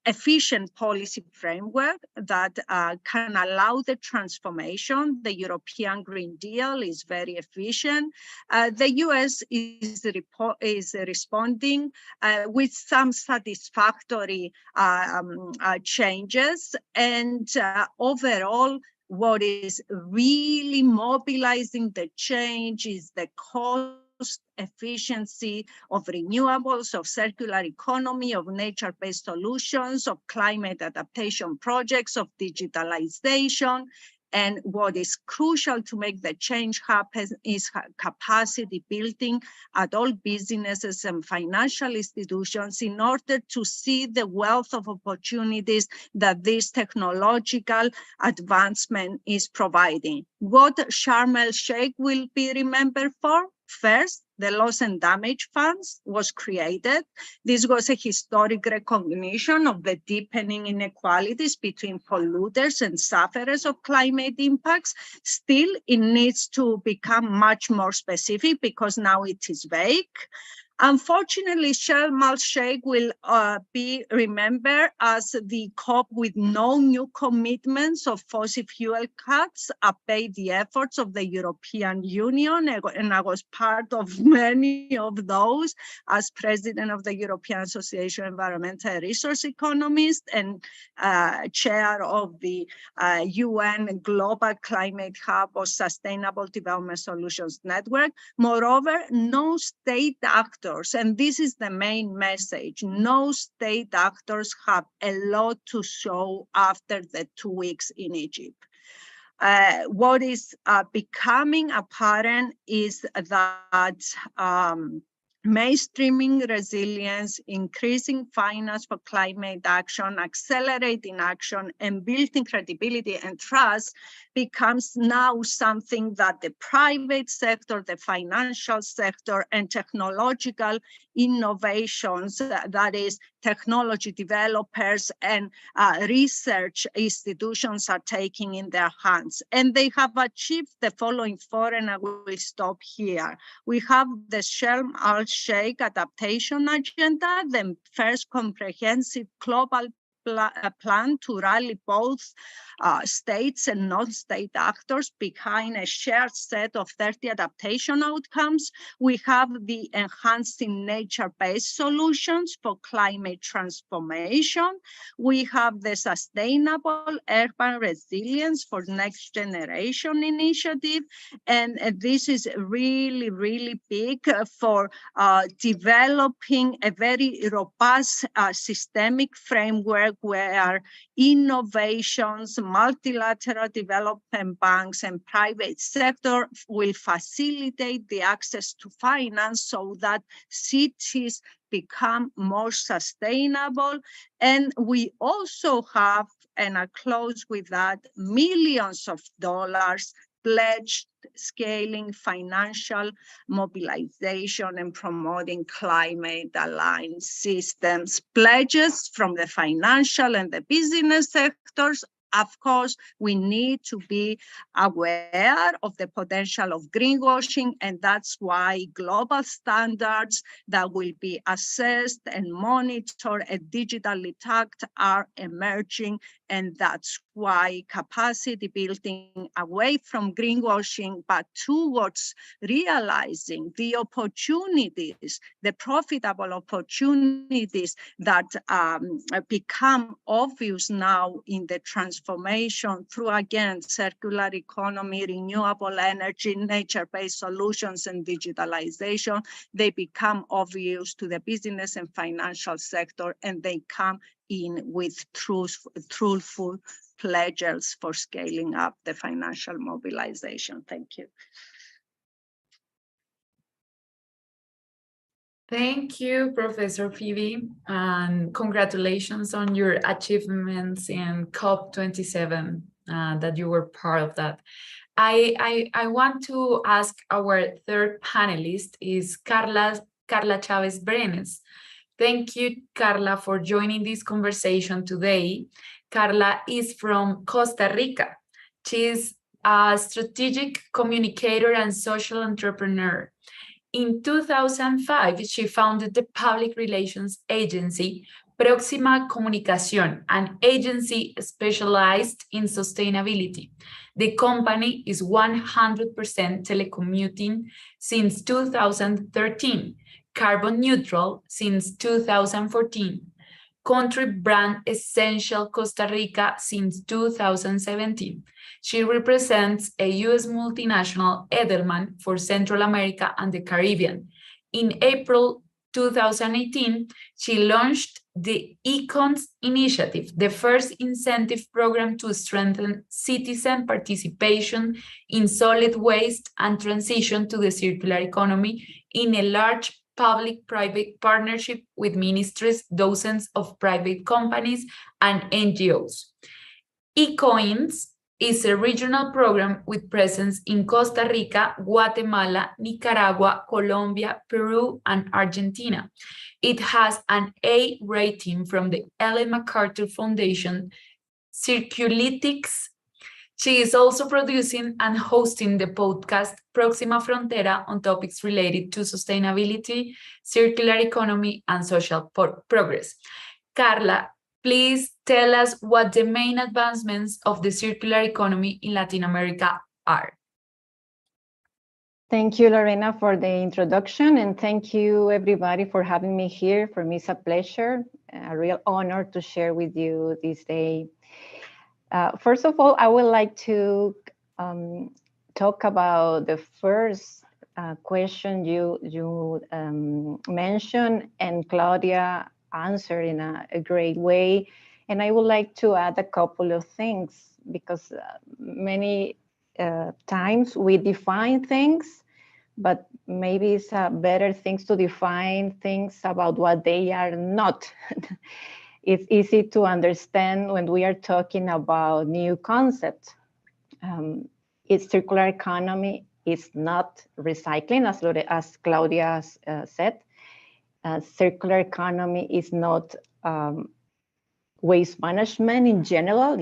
H: efficient policy framework that can allow the transformation. The European Green Deal is very efficient. The US is responding with some satisfactory changes, and overall, what is really mobilizing the change is the cost efficiency of renewables, of circular economy, of nature-based solutions, of climate adaptation projects, of digitalization. And what is crucial to make the change happen is capacity building at all businesses and financial institutions in order to see the wealth of opportunities that this technological advancement is providing. What Sharm el-Sheikh will be remembered for? First, the Loss and Damage Funds was created. This was a historic recognition of the deepening inequalities between polluters and sufferers of climate impacts. Still, it needs to become much more specific because now it is vague. Unfortunately, Sharm el-Sheikh will be remembered as the COP with no new commitments of fossil fuel cuts, abate the efforts of the European Union, and I was part of many of those as president of the European Association of Environmental Resource Economists and chair of the UN Global Climate Hub or Sustainable Development Solutions Network. Moreover, no state actors, and this is the main message, no state actors have a lot to show after the 2 weeks in Egypt. What is becoming apparent is that mainstreaming resilience, increasing finance for climate action, accelerating action, and building credibility and trust becomes now something that the private sector, the financial sector, and technological innovations, that is, technology developers and research institutions are taking in their hands. And they have achieved the following four, and I will stop here. We have the Sharm el-Sheikh Adaptation Agenda, the first comprehensive global plan to rally both states and non-state actors behind a shared set of 30 adaptation outcomes. We have the Enhancing Nature-Based Solutions for Climate Transformation. We have the Sustainable Urban Resilience for Next Generation Initiative. And this is really, really big for developing a very robust systemic framework where innovations, multilateral development banks, and private sector will facilitate the access to finance so that cities become more sustainable. And we also have, and I close with that, millions of dollars pledged, scaling financial mobilization and promoting climate-aligned systems. Pledges from the financial and the business sectors. Of course, we need to be aware of the potential of greenwashing, and that's why global standards that will be assessed and monitored and digitally tagged are emerging, and that's why capacity building away from greenwashing, but towards realizing the opportunities, the profitable opportunities that become obvious now in the transformation through, again, circular economy, renewable energy, nature-based solutions, and digitalization. They become obvious to the business and financial sector, and they come in with truthful pledges for scaling up the financial mobilization. Thank you.
C: Thank you, Professor Phoebe, and congratulations on your achievements in COP27, that you were part of that. I want to ask our third panelist is Carla Chavez Brenes. Thank you, Carla, for joining this conversation today. Carla is from Costa Rica. She is a strategic communicator and social entrepreneur. In 2005, she founded the public relations agency Próxima Comunicación, an agency specialized in sustainability. The company is 100% telecommuting since 2013, carbon neutral since 2014, country brand essential Costa Rica since 2017. She represents a U.S. multinational Edelman for Central America and the Caribbean. In April 2018, she launched the Econs Initiative, the first incentive program to strengthen citizen participation in solid waste and transition to the circular economy in a large public-private partnership with ministries, dozens of private companies, and NGOs. Ecoins is a regional program with presence in Costa Rica, Guatemala, Nicaragua, Colombia, Peru, and Argentina. It has an A rating from the Ellen MacArthur Foundation, Circulytics, She is also producing and hosting the podcast Próxima Frontera on topics related to sustainability, circular economy, and social progress. Carla, please tell us what the main advancements of the circular economy in Latin America are.
I: Thank you, Lorena, for the introduction, and thank you, everybody, for having me here. For me, it's a pleasure, a real honor to share with you this day. First of all, I would like to talk about the first question you mentioned, and Claudia answered in a great way. And I would like to add a couple of things, because many times we define things, but maybe it's better things to define things about what they are not. It's easy to understand when we are talking about new concepts. It's circular economy is not recycling, as Claudia said. Circular economy is not waste management in general,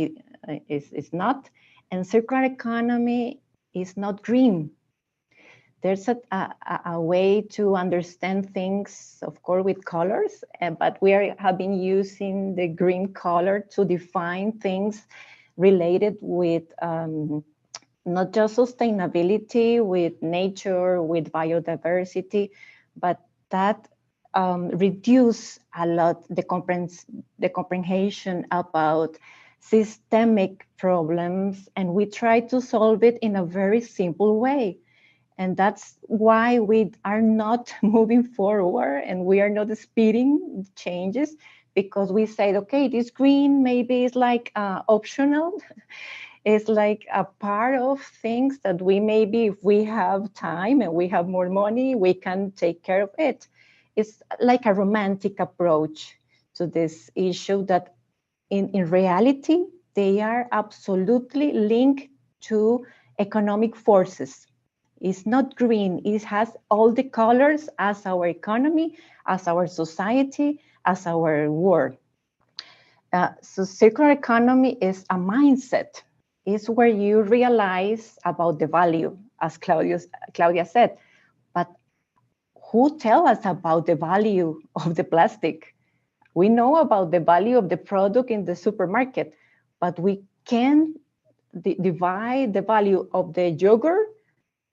I: it's not. And circular economy is not green. There's a way to understand things, of course, with colors, but we have been using the green color to define things related with not just sustainability, with nature, with biodiversity, but that reduce a lot the comprehension about systemic problems, and we try to solve it in a very simple way. And that's why we are not moving forward and we are not speeding changes, because we said, okay, this green maybe is like optional. It's like a part of things that we maybe, if we have time and we have more money, we can take care of it. It's like a romantic approach to this issue that in reality, they are absolutely linked to economic forces. It's not green. It has all the colors as our economy, as our society, as our world. So circular economy is a mindset. It's where you realize about the value, as Claudia said. But who tell us about the value of the plastic? We know about the value of the product in the supermarket, but we can divide the value of the yogurt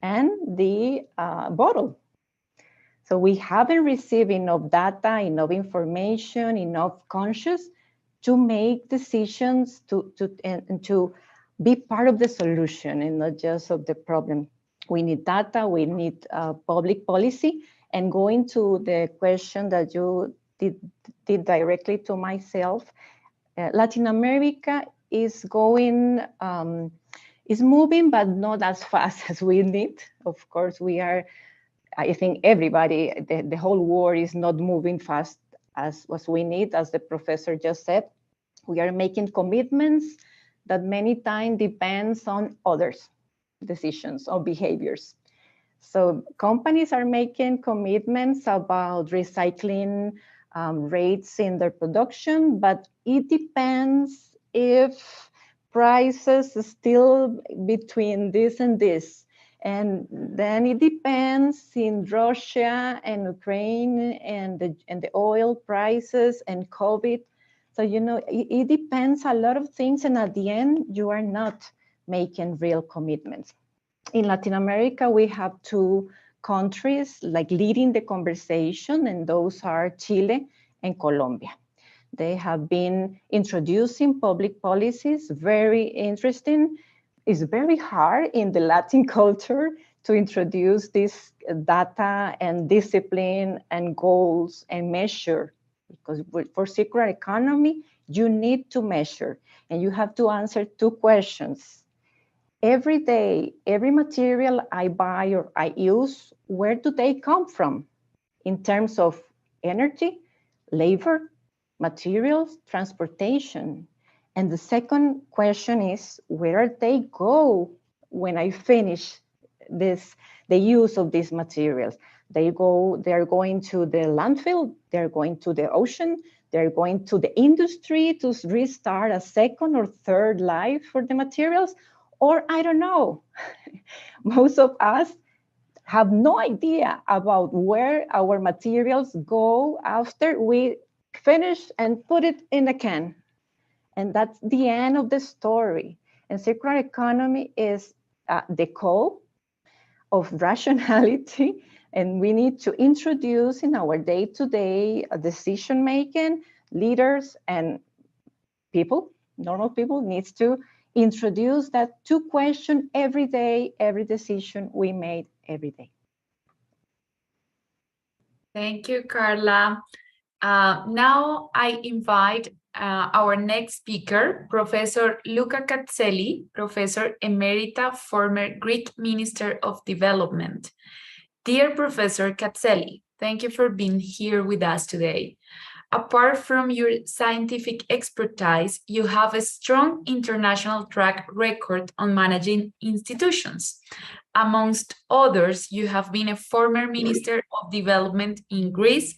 I: and the bottle. So we haven't received enough data, enough information, enough conscious to make decisions to be part of the solution and not just of the problem. We need data, we need public policy. And going to the question that you did directly to myself, Latin America is going, is moving, but not as fast as we need. Of course, we are, I think everybody, the whole world is not moving fast as we need, as the professor just said. We are making commitments that many times depends on others' decisions or behaviors. So companies are making commitments about recycling rates in their production, but it depends if prices are still between this and this. And then it depends in Russia and Ukraine and the oil prices and COVID. So, you know, it depends a lot of things. And at the end, you are not making real commitments. In Latin America, we have two countries like leading the conversation, and those are Chile and Colombia. They have been introducing public policies, very interesting. It's very hard in the Latin culture to introduce this data and discipline and goals and measure, because for circular economy, you need to measure and you have to answer two questions. Every day, every material I buy or I use, where do they come from in terms of energy, labor, materials, transportation? And the second question is, where they go when I finish the use of these materials? They're going to the landfill, they're going to the ocean, they're going to the industry to restart a second or third life for the materials, Or I don't know, most of us have no idea about where our materials go after we finish and put it in a can. And that's the end of the story. And circular economy is the call of rationality. And we need to introduce in our day-to-day decision-making, leaders and people, normal people, needs to introduce that to question every day, every decision we made every day.
C: Thank you, Carla. Now I invite our next speaker, Professor Luca Cazzelli, Professor Emerita, former Greek Minister of Development. Dear Professor Cazzelli, thank you for being here with us today. Apart from your scientific expertise, you have a strong international track record on managing institutions. Amongst others, you have been a former Minister of Development in Greece,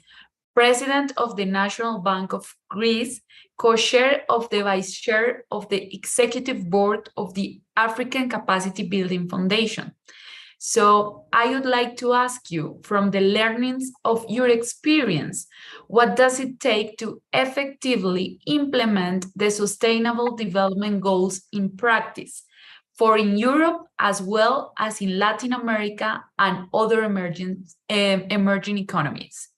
C: President of the National Bank of Greece, co-chair of the Vice Chair of the Executive Board of the African Capacity Building Foundation. So I would like to ask you, from the learnings of your experience, what does it take to effectively implement the Sustainable Development Goals in practice, for in Europe as well as in Latin America and other emerging economies?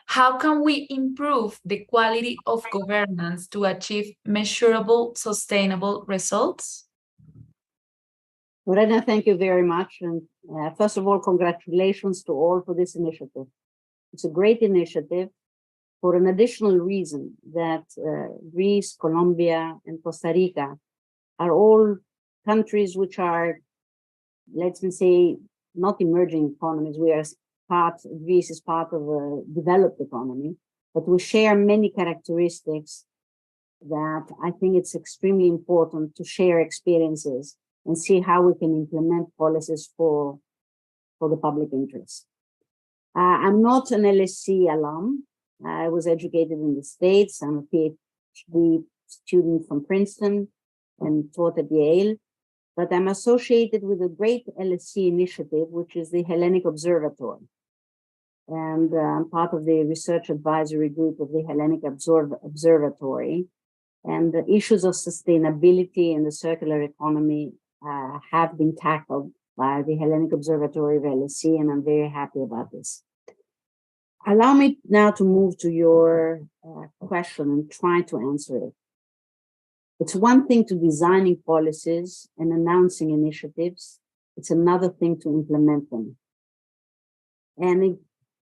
C: How can we improve the quality of governance to achieve measurable, sustainable results?
J: Lorena, thank you very much. And first of all, congratulations to all for this initiative. It's a great initiative for an additional reason that Greece, Colombia, and Costa Rica are all countries which are, let me say, not emerging economies. Greece is part of a developed economy, but we share many characteristics that I think it's extremely important to share experiences and see how we can implement policies for the public interest. I'm not an LSE alum. I was educated in the States. I'm a PhD student from Princeton and taught at Yale, but I'm associated with a great LSE initiative, which is the Hellenic Observatory. And I'm part of the research advisory group of the Hellenic Observatory. And the issues of sustainability and the circular economy have been tackled by the Hellenic Observatory of LSE, and I'm very happy about this. Allow me now to move to your question and try to answer it. It's one thing to designing policies and announcing initiatives. It's another thing to implement them. And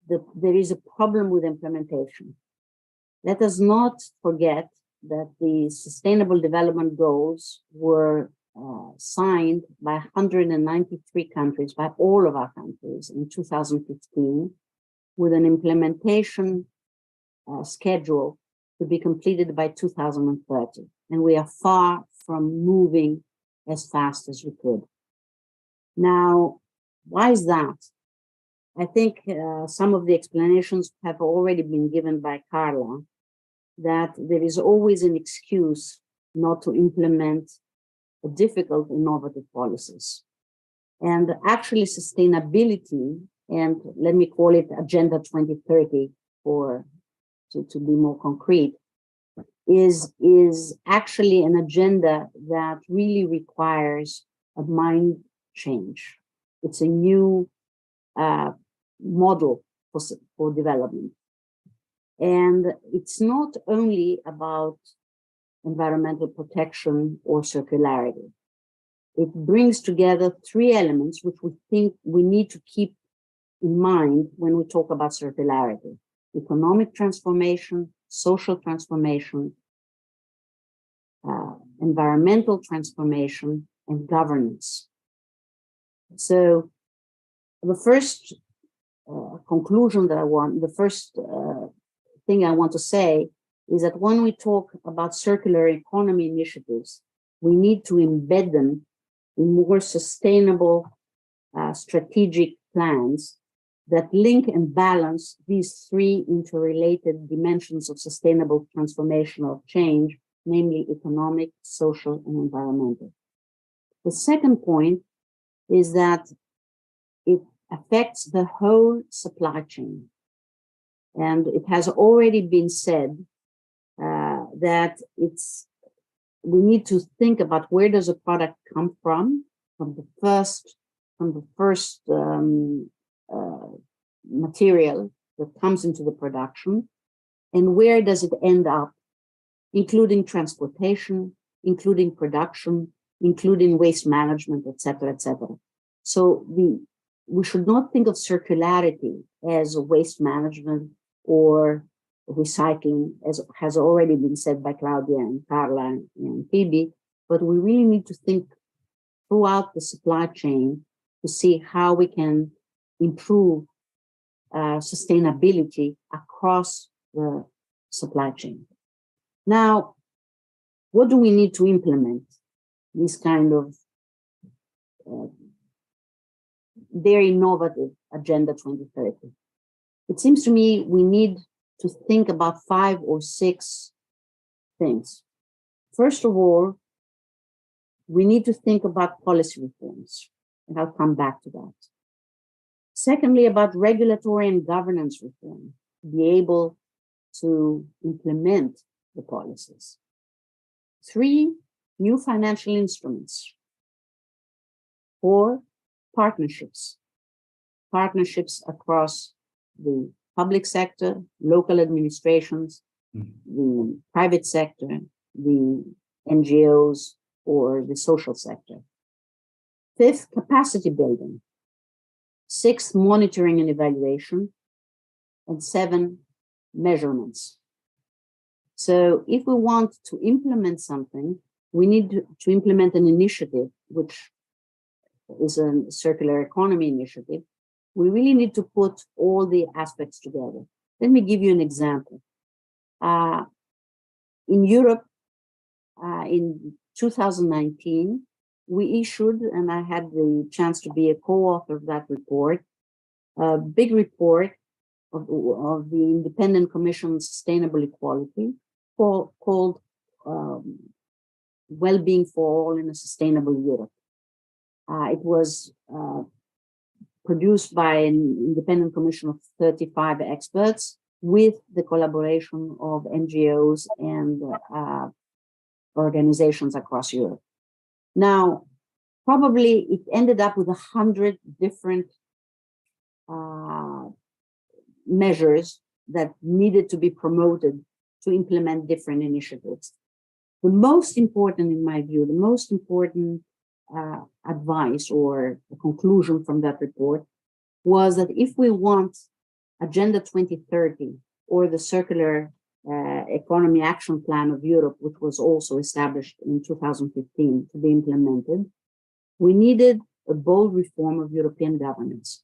J: there is a problem with implementation. Let us not forget that the Sustainable Development Goals were signed by 193 countries, by all of our countries in 2015, with an implementation schedule to be completed by 2030. And we are far from moving as fast as we could. Now, why is that? I think some of the explanations have already been given by Carla, that there is always an excuse not to implement difficult, innovative policies. And actually sustainability, and let me call it Agenda 2030 to be more concrete, is actually an agenda that really requires a mind change. It's a new model for development. And it's not only about environmental protection or circularity. It brings together three elements which we think we need to keep in mind when we talk about circularity: economic transformation, social transformation, environmental transformation, and governance. So the first conclusion that the first thing I want to say is that when we talk about circular economy initiatives, we need to embed them in more sustainable strategic plans that link and balance these three interrelated dimensions of sustainable transformational change, namely economic, social, and environmental. The second point is that it affects the whole supply chain. And it has already been said that we need to think about where does a product come from the first material that comes into the production, and where does it end up, including transportation, including production, including waste management, etc., etc. So we should not think of circularity as waste management or recycling, as has already been said by Claudia and Carla and Phoebe, but we really need to think throughout the supply chain to see how we can improve sustainability across the supply chain. Now, what do we need to implement this kind of very innovative Agenda 2030? It seems to me we need to think about 5 or 6 things. First of all, we need to think about policy reforms, and I'll come back to that. Secondly, about regulatory and governance reform, to be able to implement the policies. 3, new financial instruments. 4, partnerships across the public sector, local administrations, the private sector, the NGOs, or the social sector. 5th, capacity building. 6th, monitoring and evaluation. And 7, measurements. So if we want to implement something, we need to implement an initiative, which is a circular economy initiative. We really need to put all the aspects together. Let me give you an example. In Europe, in 2019, we issued, and I had the chance to be a co-author of that report, a big report of the Independent Commission on Sustainable Equality called Well-Being for All in a Sustainable Europe. It was produced by an independent commission of 35 experts with the collaboration of NGOs and organizations across Europe. Now, probably it ended up with 100 different measures that needed to be promoted to implement different initiatives. The most important, in my view, the most important advice or a conclusion from that report was that if we want Agenda 2030 or the Circular Economy Action Plan of Europe, which was also established in 2015 to be implemented, we needed a bold reform of European governance.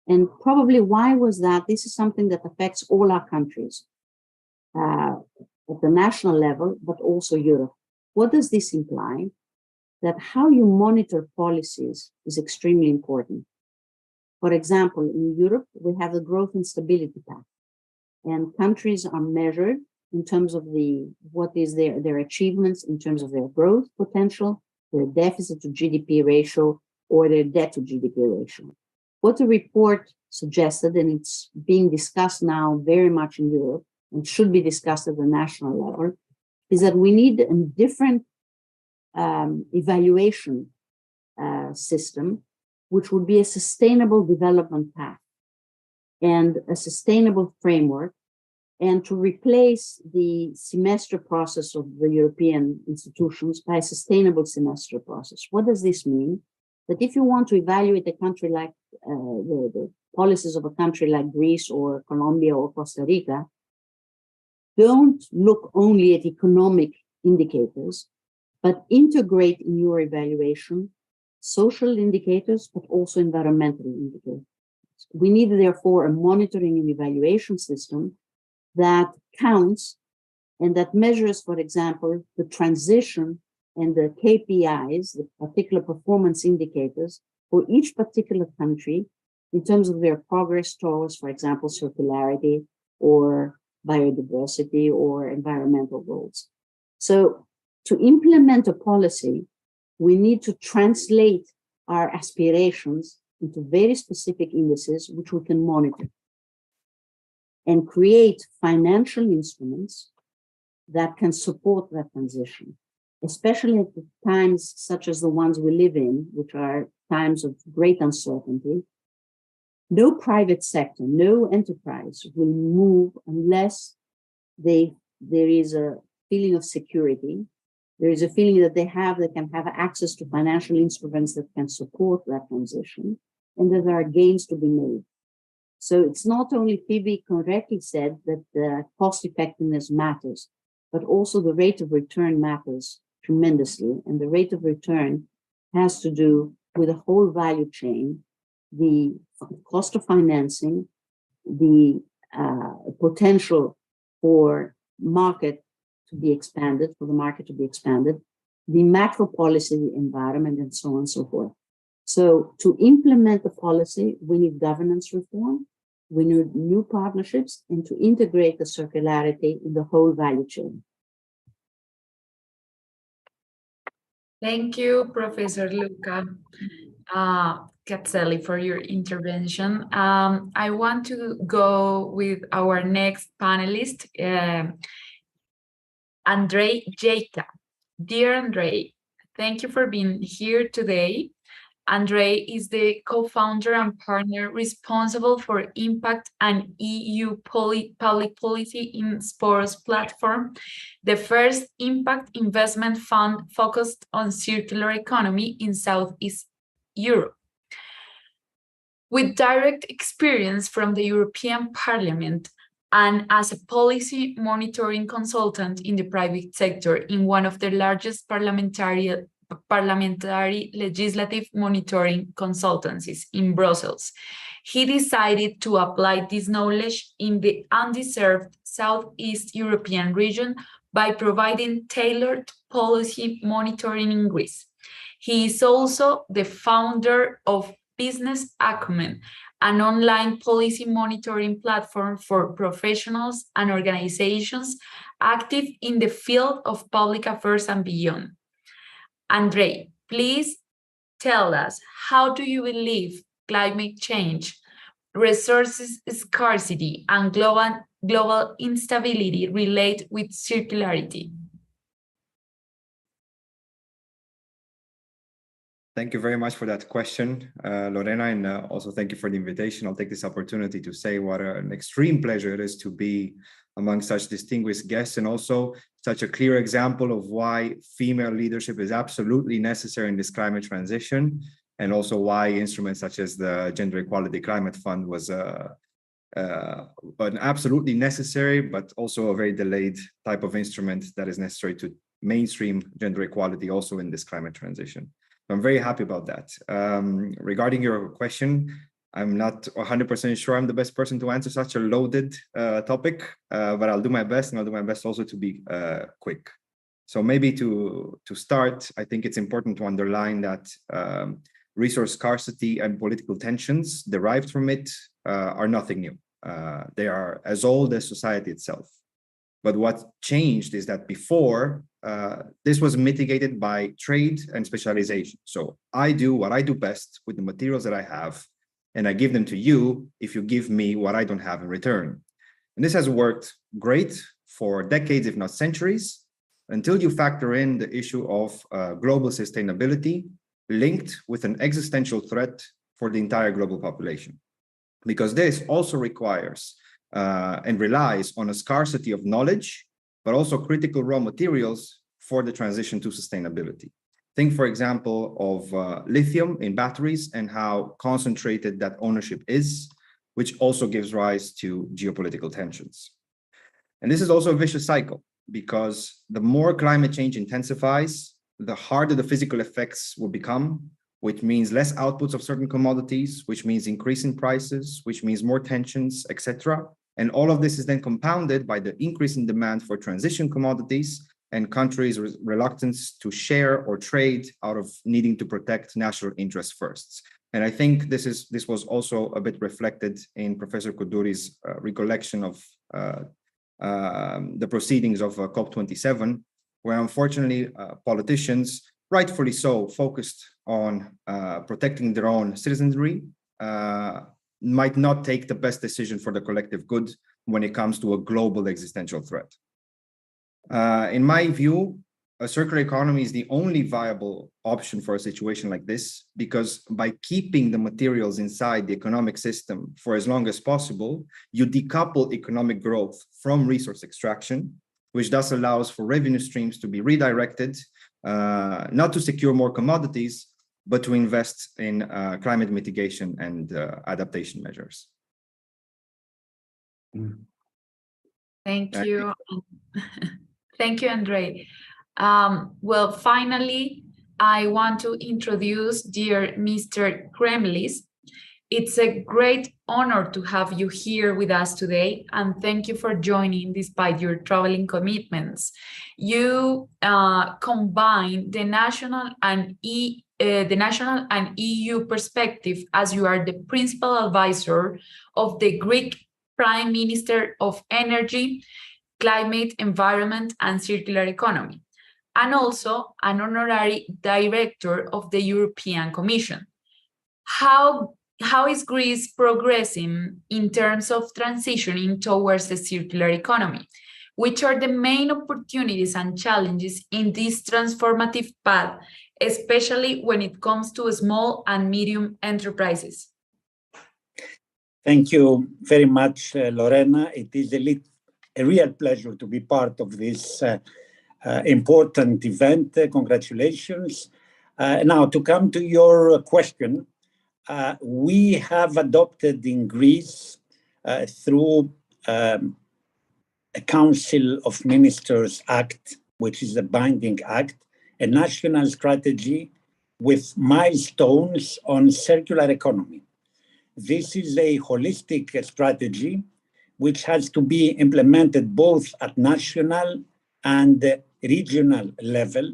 J: And probably why was that? This is something that affects all our countries at the national level, but also Europe. What does this imply? That how you monitor policies is extremely important. For example, in Europe, we have the Growth and Stability Pact, and countries are measured in terms of what is their achievements in terms of their growth potential, their deficit to GDP ratio, or their debt to GDP ratio. What the report suggested, and it's being discussed now very much in Europe and should be discussed at the national level, is that we need a different evaluation system, which would be a sustainable development path and a sustainable framework, and to replace the semester process of the European institutions by a sustainable semester process. What does this mean? That if you want to evaluate a country like the policies of a country like Greece or Colombia or Costa Rica, don't look only at economic indicators, but integrate in your evaluation social indicators, but also environmental indicators. We need, therefore, a monitoring and evaluation system that counts and that measures, for example, the transition and the KPIs, the particular performance indicators for each particular country in terms of their progress towards, for example, circularity or biodiversity or environmental goals. So to implement a policy, we need to translate our aspirations into very specific indices, which we can monitor, and create financial instruments that can support that transition, especially at the times such as the ones we live in, which are times of great uncertainty. No private sector, no enterprise will move unless there is a feeling of security. There is a feeling that they can have access to financial instruments that can support that transition, and that there are gains to be made. So it's not only Phoebe correctly said that the cost effectiveness matters, but also the rate of return matters tremendously. And the rate of return has to do with the whole value chain, the cost of financing, the potential for market to be expanded, for the market to be expanded, the macro policy environment, and so on and so forth. So to implement the policy, we need governance reform, we need new partnerships, and to integrate the circularity in the whole value chain.
C: Thank you, Professor Luca Cazzelli, for your intervention. I want to go with our next panelist, Andrei Jejka. Dear Andrei, thank you for being here today. Andrei is the co-founder and partner responsible for impact and EU public policy in sports platform, the first impact investment fund focused on circular economy in Southeast Europe. With direct experience from the European Parliament and as a policy monitoring consultant in the private sector in one of the largest parliamentary legislative monitoring consultancies in Brussels, he decided to apply this knowledge in the undeserved Southeast European region by providing tailored policy monitoring in Greece. He is also the founder of Business Acumen, an online policy monitoring platform for professionals and organizations active in the field of public affairs and beyond. Andrei, please tell us, how do you believe climate change, resources scarcity, and global instability relate with circularity?
K: Thank you very much for that question, Lorena, and also thank you for the invitation. I'll take this opportunity to say what an extreme pleasure it is to be among such distinguished guests, and also such a clear example of why female leadership is absolutely necessary in this climate transition, and also why instruments such as the Gender Equality Climate Fund was an absolutely necessary, but also a very delayed type of instrument that is necessary to mainstream gender equality also in this climate transition. I'm very happy about that. Regarding your question, I'm not 100% sure I'm the best person to answer such a loaded topic, but I'll do my best, and I'll do my best also to be quick. So maybe to start, I think it's important to underline that resource scarcity and political tensions derived from it are nothing new. They are as old as society itself. But what changed is that before, this was mitigated by trade and specialization. So I do what I do best with the materials that I have, and I give them to you if you give me what I don't have in return. And this has worked great for decades, if not centuries, until you factor in the issue of global sustainability linked with an existential threat for the entire global population. Because this also requires and relies on a scarcity of knowledge, but also critical raw materials for the transition to sustainability. Think, for example, of lithium in batteries and how concentrated that ownership is, which also gives rise to geopolitical tensions. And this is also a vicious cycle, because the more climate change intensifies, the harder the physical effects will become, which means less outputs of certain commodities, which means increasing prices, which means more tensions, etc. And all of this is then compounded by the increase in demand for transition commodities and countries' reluctance to share or trade out of needing to protect national interests first. And I think this was also a bit reflected in Professor Koudoury's recollection of the proceedings of COP27, where unfortunately politicians rightfully so, focused on protecting their own citizenry, might not take the best decision for the collective good when it comes to a global existential threat. In my view, a circular economy is the only viable option for a situation like this, because by keeping the materials inside the economic system for as long as possible, you decouple economic growth from resource extraction, which thus allows for revenue streams to be redirected, not to secure more commodities, but to invest in climate mitigation and adaptation measures.
C: Thank you. Thank you, Andrei. Well, finally, I want to introduce dear Mr. Kremlis. It's a great honor to have you here with us today, and thank you for joining despite your traveling commitments. You combine the national and EU perspective, as you are the principal advisor of the Greek Prime Minister of Energy, Climate, Environment, and Circular Economy, and also an honorary director of the European Commission. How is Greece progressing in terms of transitioning towards the circular economy? Which are the main opportunities and challenges in this transformative path, especially when it comes to small and medium enterprises?
L: Thank you very much, Lorena. It is a real pleasure to be part of this important event. Congratulations. Now, to come to your question, we have adopted in Greece through a Council of Ministers Act, which is a binding act, a national strategy with milestones on circular economy. This is a holistic strategy which has to be implemented both at national and regional level.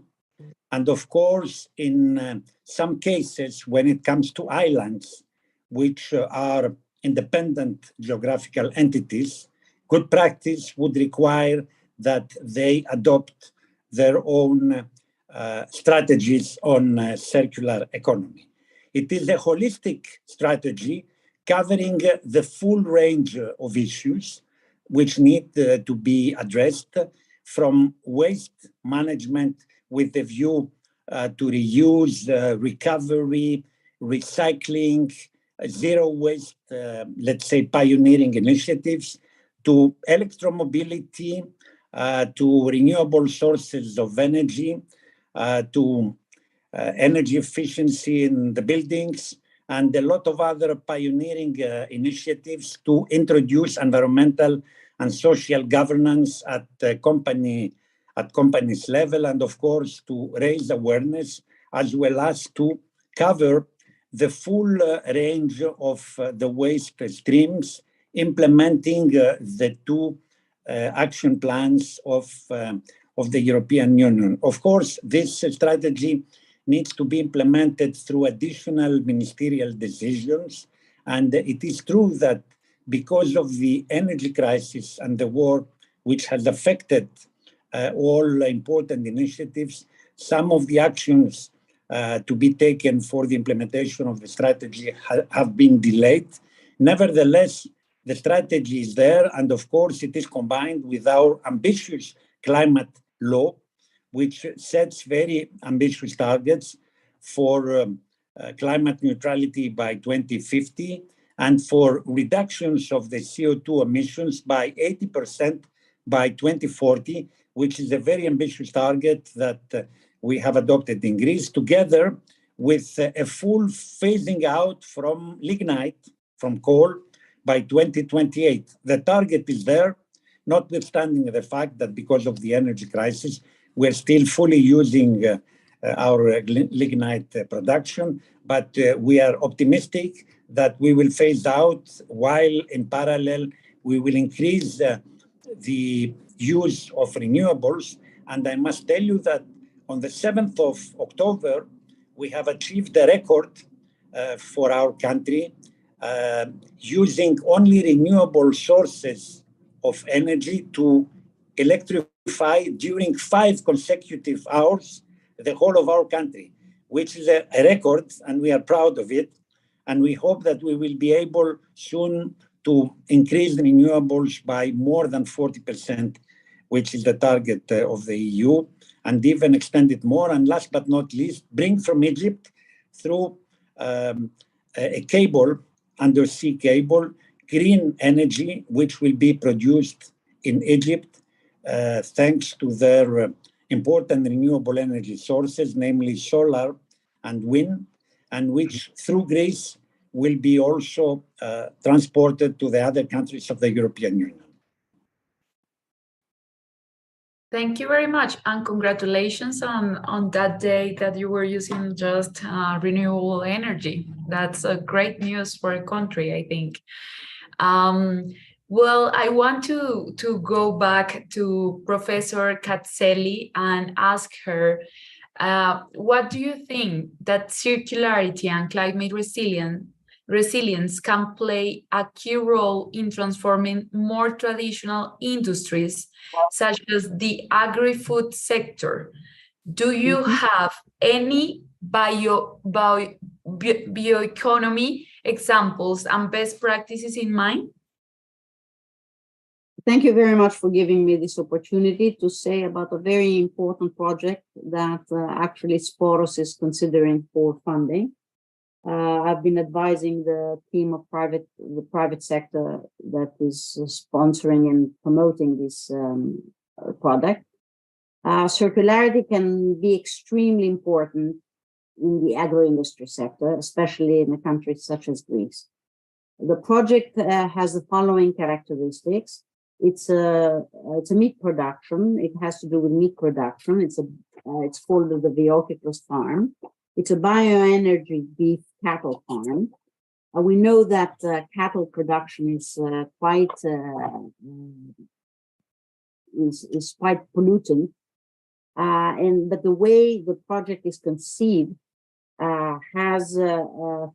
L: And of course, in some cases, when it comes to islands, which are independent geographical entities, good practice would require that they adopt their own strategies on circular economy. It is a holistic strategy covering the full range of issues which need to be addressed, from waste management with the view to reuse, recovery, recycling, zero waste, let's say pioneering initiatives, to electromobility, to renewable sources of energy, to energy efficiency in the buildings, and a lot of other pioneering initiatives to introduce environmental and social governance at companies level, and of course to raise awareness, as well as to cover the full range of the waste streams, implementing the two action plans of the European Union. Of course, this strategy needs to be implemented through additional ministerial decisions. And it is true that because of the energy crisis and the war, which has affected all important initiatives, some of the actions to be taken for the implementation of the strategy have been delayed. Nevertheless, the strategy is there, and of course it is combined with our ambitious climate law, which sets very ambitious targets for climate neutrality by 2050 and for reductions of the CO2 emissions by 80% by 2040, which is a very ambitious target that we have adopted in Greece, together with a full phasing out from lignite, from coal, by 2028. The target is there, notwithstanding the fact that because of the energy crisis, we're still fully using our lignite production, but we are optimistic that we will phase out, while in parallel, we will increase the use of renewables. And I must tell you that on the 7th of October, we have achieved a record for our country, using only renewable sources of energy to electrify during 5 consecutive hours the whole of our country, which is a record, and we are proud of it. And we hope that we will be able soon to increase the renewables by more than 40%, which is the target of the EU, and even extend it more. And last but not least, bring from Egypt through a cable, undersea cable, green energy, which will be produced in Egypt, thanks to their important renewable energy sources, namely solar and wind, and which through Greece will be also transported to the other countries of the European Union.
C: Thank you very much, and congratulations on that day that you were using just renewable energy. That's great news for a country, I think. Well, I want to go back to Professor Katselli and ask her, what do you think that circularity and climate resilience can play a key role in transforming more traditional industries, such as the agri-food sector? Do you have any bioeconomy examples and best practices in mind?
J: Thank you very much for giving me this opportunity to say about a very important project that actually Sporos is considering for funding. I've been advising the team of the private sector that is sponsoring and promoting this product. Circularity can be extremely important in the agro-industry sector, especially in a country such as Greece. The project has the following characteristics. It's a meat production. It has to do with meat production. It's called the Viokikos farm. It's a bioenergy beef cattle farm. We know that cattle production is quite pollutant, but the way the project is conceived has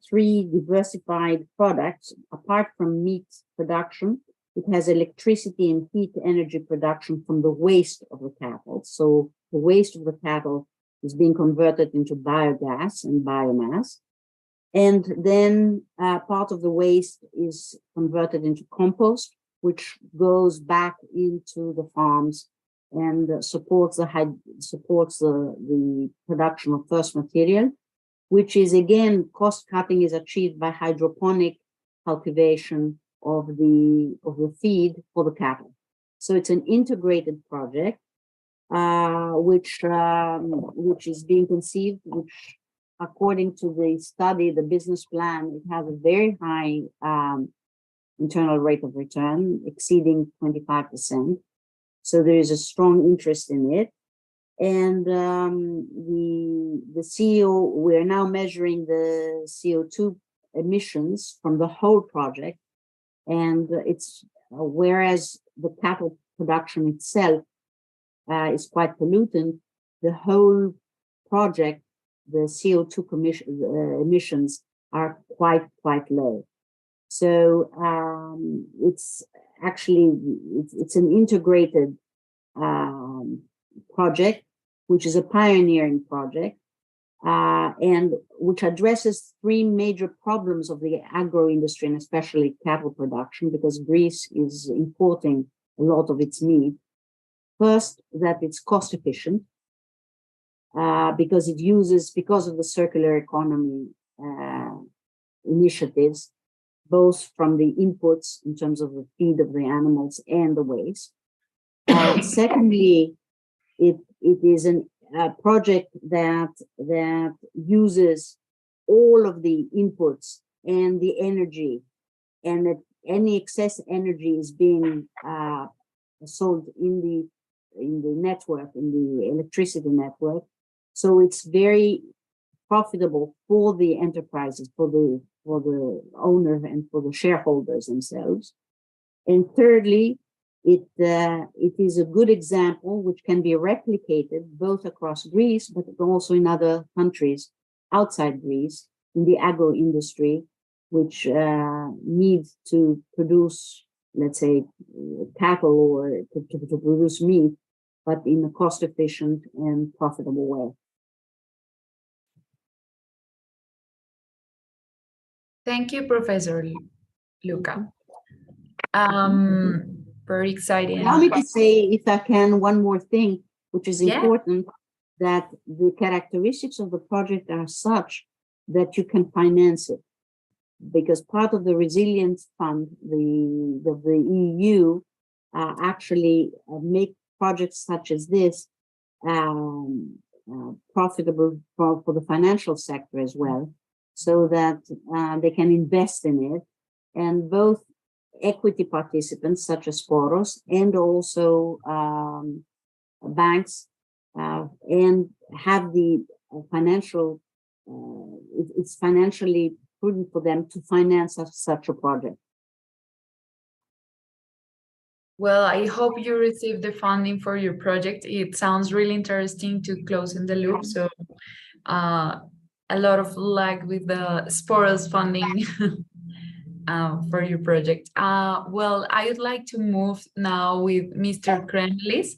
J: 3 diversified products. Apart from meat production, it has electricity and heat energy production from the waste of the cattle. So the waste of the cattle is being converted into biogas and biomass. And then part of the waste is converted into compost, which goes back into the farms and supports the production of first material, which is, again, cost cutting is achieved by hydroponic cultivation of the feed for the cattle. So it's an integrated project, which is being conceived, which according to the study, the business plan, it has a very high internal rate of return, exceeding 25%. So there is a strong interest in it. And the CO, we're now measuring the CO2 emissions from the whole project. And it's whereas the cattle production itself is quite pollutant, the whole project, the CO2 emissions are quite low. So it's actually it's an integrated project, which is a pioneering project, and which addresses 3 major problems of the agro industry and especially cattle production, because Greece is importing a lot of its meat. First, that it's cost efficient, because of the circular economy initiatives, both from the inputs in terms of the feed of the animals and the waste. Secondly, it is a project that uses all of the inputs and the energy, and that any excess energy is being sold in the network, in the electricity network. So it's very profitable for the enterprises, for the owner and for the shareholders themselves. And thirdly, it is a good example which can be replicated both across Greece, but also in other countries outside Greece in the agro industry, which needs to produce, let's say, cattle or to produce meat, but in a cost efficient and profitable way.
C: Thank you, Professor Luca. Very exciting.
J: Allow me to say, if I can, one more thing, which is
C: Yeah.
J: important, that the characteristics of the project are such that you can finance it. Because part of the resilience fund, the EU, actually make projects such as this profitable for the financial sector as well, so that they can invest in it. And both equity participants such as Poros and also banks and have the financial, it's financially prudent for them to finance such a project.
C: Well, I hope you receive the funding for your project. It sounds really interesting to close in the loop. So a lot of luck with the Sporos funding for your project. Well, I would like to move now with Mr. Kremlis.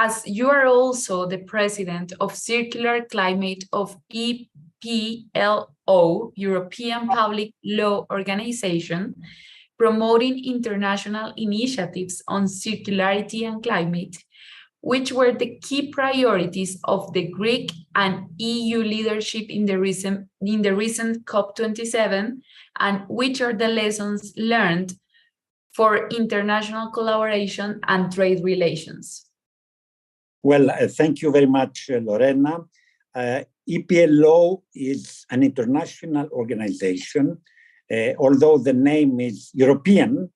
C: As you are also the president of Circular Climate of EPLO, European Public Law Organization, promoting international initiatives on circularity and climate, which were the key priorities of the Greek and EU leadership in the recent COP27, and which are the lessons learned for international collaboration and trade relations?
L: Well, thank you very much, Lorena. EPLO is an international organization. Although the name is European,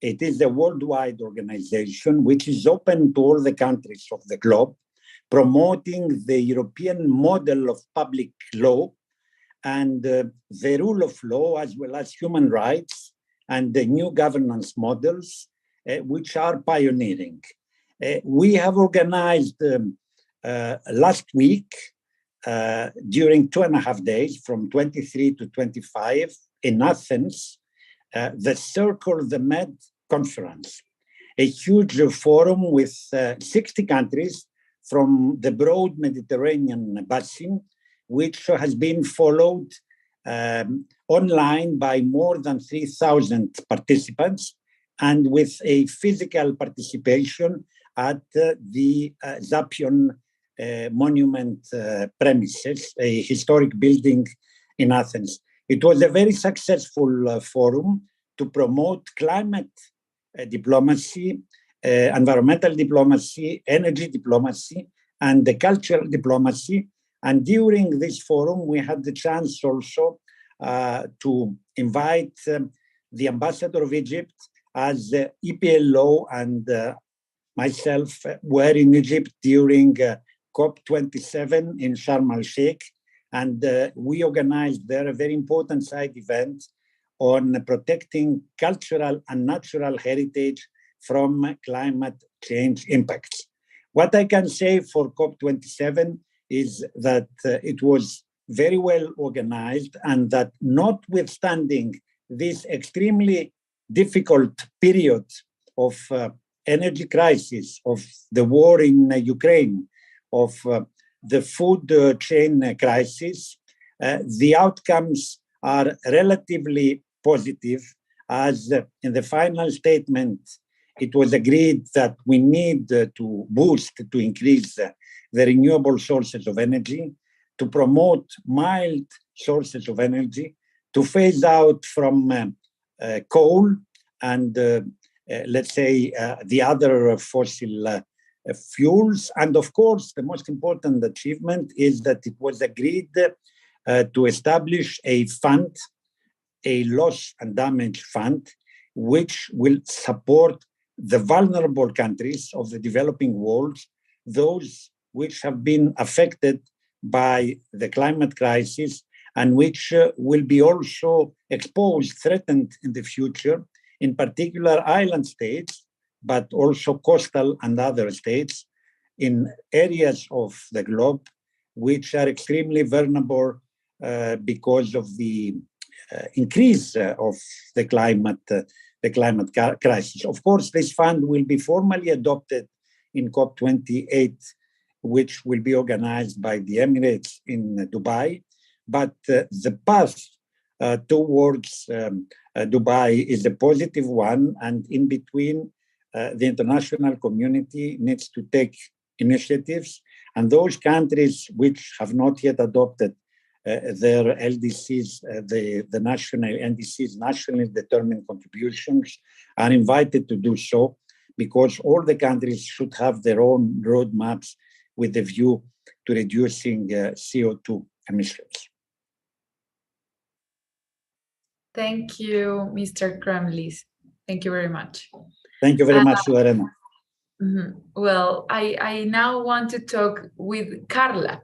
L: it is a worldwide organization which is open to all the countries of the globe, promoting the European model of public law and the rule of law, as well as human rights and the new governance models, which are pioneering. We have organized last week, during 2.5 days, from 23 to 25, in Athens, the Circle the Med conference, a huge forum with 60 countries from the broad Mediterranean basin, which has been followed online by more than 3,000 participants, and with a physical participation at the Zapion Monument premises, a historic building in Athens. It was a very successful forum to promote climate diplomacy, environmental diplomacy, energy diplomacy, and the cultural diplomacy. And during this forum, we had the chance also to invite the ambassador of Egypt, as EPLO and myself were in Egypt during COP27 in Sharm el-Sheikh. And we organized there a very important side event on protecting cultural and natural heritage from climate change impacts. What I can say for COP27 is that it was very well organized, and that notwithstanding this extremely difficult period of energy crisis, of the war in Ukraine, of the food chain crisis, the outcomes are relatively positive, as in the final statement, it was agreed that we need to boost, to increase the renewable sources of energy, to promote mild sources of energy, to phase out from coal and, let's say, the other fossil fuels. And of course, the most important achievement is that it was agreed to establish a fund, a loss and damage fund, which will support the vulnerable countries of the developing world, those which have been affected by the climate crisis and which will be also exposed, threatened in the future, in particular island states, but also coastal and other states in areas of the globe which are extremely vulnerable because of the increase of the climate crisis. Of course, this fund will be formally adopted in COP28, which will be organized by the Emirates in Dubai. But the path towards Dubai is a positive one, and in between, the international community needs to take initiatives, and those countries which have not yet adopted their LDCs, the national NDCs, nationally determined contributions, are invited to do so, because all the countries should have their own roadmaps with a view to reducing CO2 emissions.
C: Thank you, Mr. Kremlis. Thank you very much.
L: Thank you very much, Lorena.
C: Well, I now want to talk with Carla.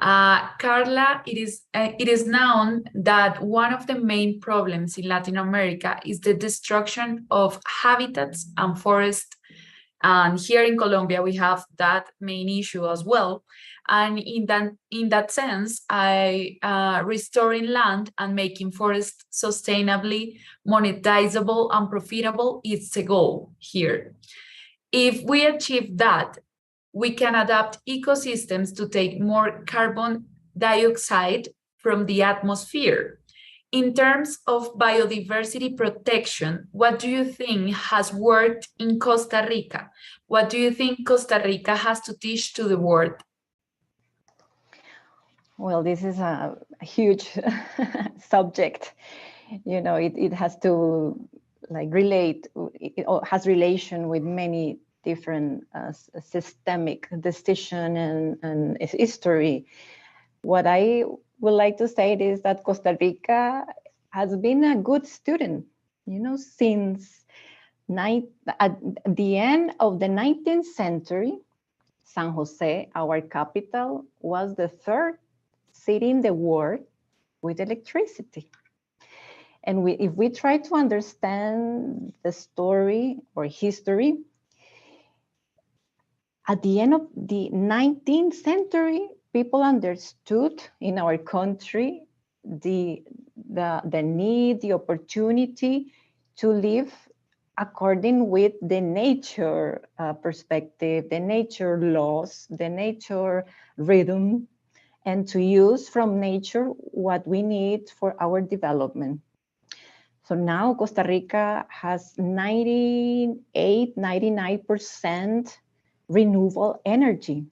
C: Carla, it is known that one of the main problems in Latin America is the destruction of habitats and forests. And here in Colombia, we have that main issue as well. And in that sense, restoring land and making forests sustainably monetizable and profitable is the goal here. If we achieve that, we can adapt ecosystems to take more carbon dioxide from the atmosphere. In terms of biodiversity protection, what do you think has worked in Costa Rica? What do you think Costa Rica has to teach to the world?
I: Well, this is a huge subject. You know, it has to relate, it has relation with many different systemic decision and history. What I would like to say is that Costa Rica has been a good student, since at the end of the 19th century. San Jose, our capital, was the third city in the world with electricity. And if we try to understand the story or history, at the end of the 19th century, people understood in our country the need, the opportunity to live according with the nature perspective, the nature laws, the nature rhythm, and to use from nature what we need for our development. So now Costa Rica has 99% renewable energy.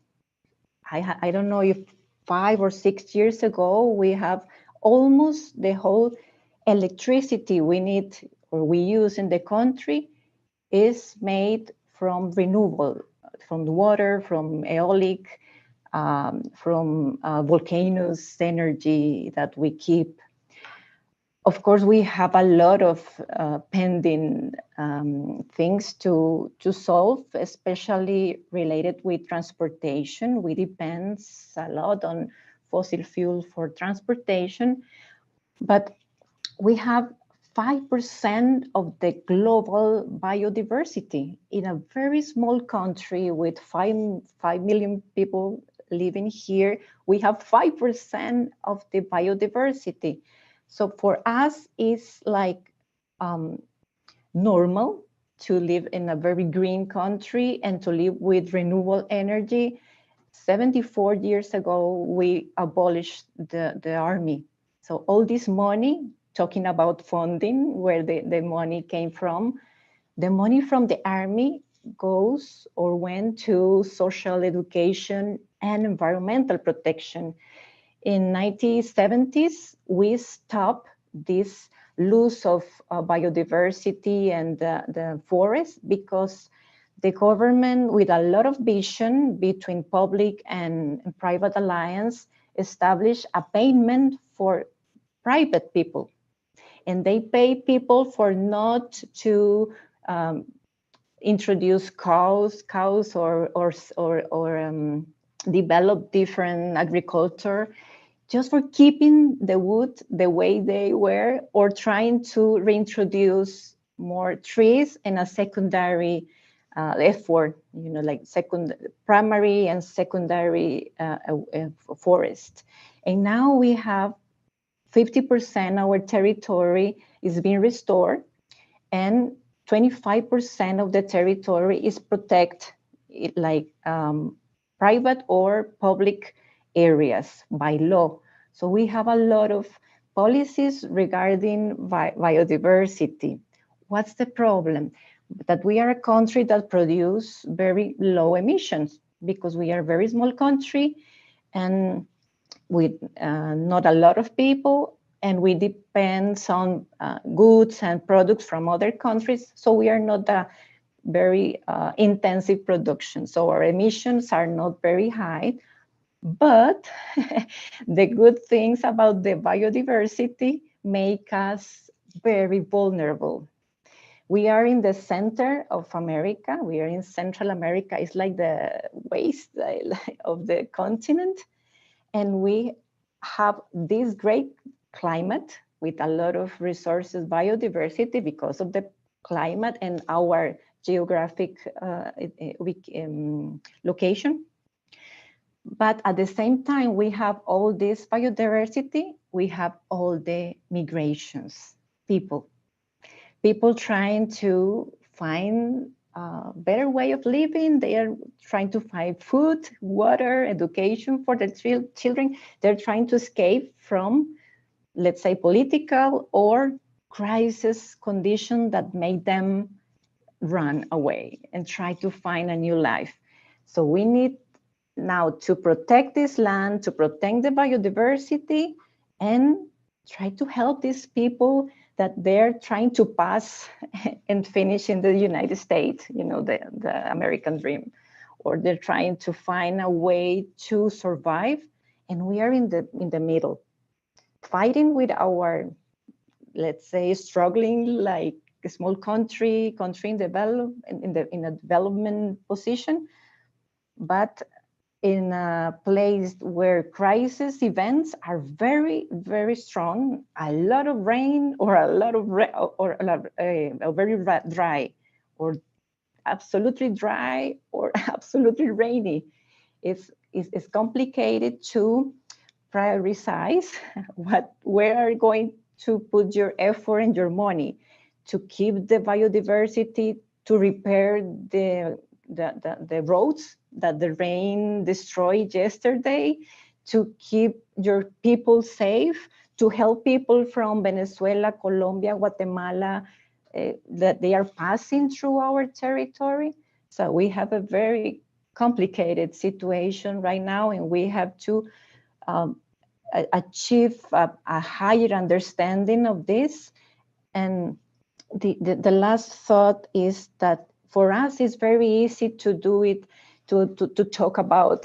I: I don't know if 5 or 6 years ago, we have almost the whole electricity we need or we use in the country is made from renewable, from the water, from aeolic, from volcanoes energy that we keep. Of course, we have a lot of pending things to solve, especially related with transportation. We depend a lot on fossil fuel for transportation, but we have 5% of the global biodiversity in a very small country with 5 million people living here. We have 5% of the biodiversity. So for us, it's like normal to live in a very green country and to live with renewable energy. 74 years ago, we abolished the army. So all this money, talking about funding, where the money came from, the money from the army goes or went to social education and environmental protection. In 1970s, we stopped this loss of biodiversity and the forest because the government, with a lot of vision between public and private alliance, established a payment for private people. And they pay people for not to introduce cows or develop different agriculture, just for keeping the wood the way they were, or trying to reintroduce more trees in a secondary effort, like primary and secondary forest. And now we have 50% our territory is being restored, and 25% of the territory is protected, like private or public areas by law. So we have a lot of policies regarding biodiversity. What's the problem? That we are a country that produces very low emissions because we are a very small country and with not a lot of people, and we depend on goods and products from other countries. So we are not a very intensive production. So our emissions are not very high. But the good things about the biodiversity make us very vulnerable. We are in the center of America. We are in Central America. It's like the waste of the continent. And we have this great climate with a lot of resources, biodiversity, because of the climate and our geographic location. But at the same time, we have all this biodiversity, we have all the migrations, people trying to find a better way of living. They are trying to find food, water, education for their children. They're trying to escape from, let's say, political or crisis condition that made them run away and try to find a new life. So we need now to protect this land, to protect the biodiversity, and try to help these people that they're trying to pass and finish in the United States, you know, the American dream, or they're trying to find a way to survive. And we are in the middle, fighting with our, let's say, struggling like a small country in a development position, but in a place where crisis events are very, very strong, a lot of rain or very dry, or absolutely dry or absolutely rainy. It's complicated to prioritize where are you going to put your effort and your money to keep the biodiversity, to repair the roads that the rain destroyed yesterday, to keep your people safe, to help people from Venezuela, Colombia, Guatemala, that they are passing through our territory. So we have a very complicated situation right now, and we have to achieve a higher understanding of this. And the last thought is that for us, it's very easy to do it, to talk about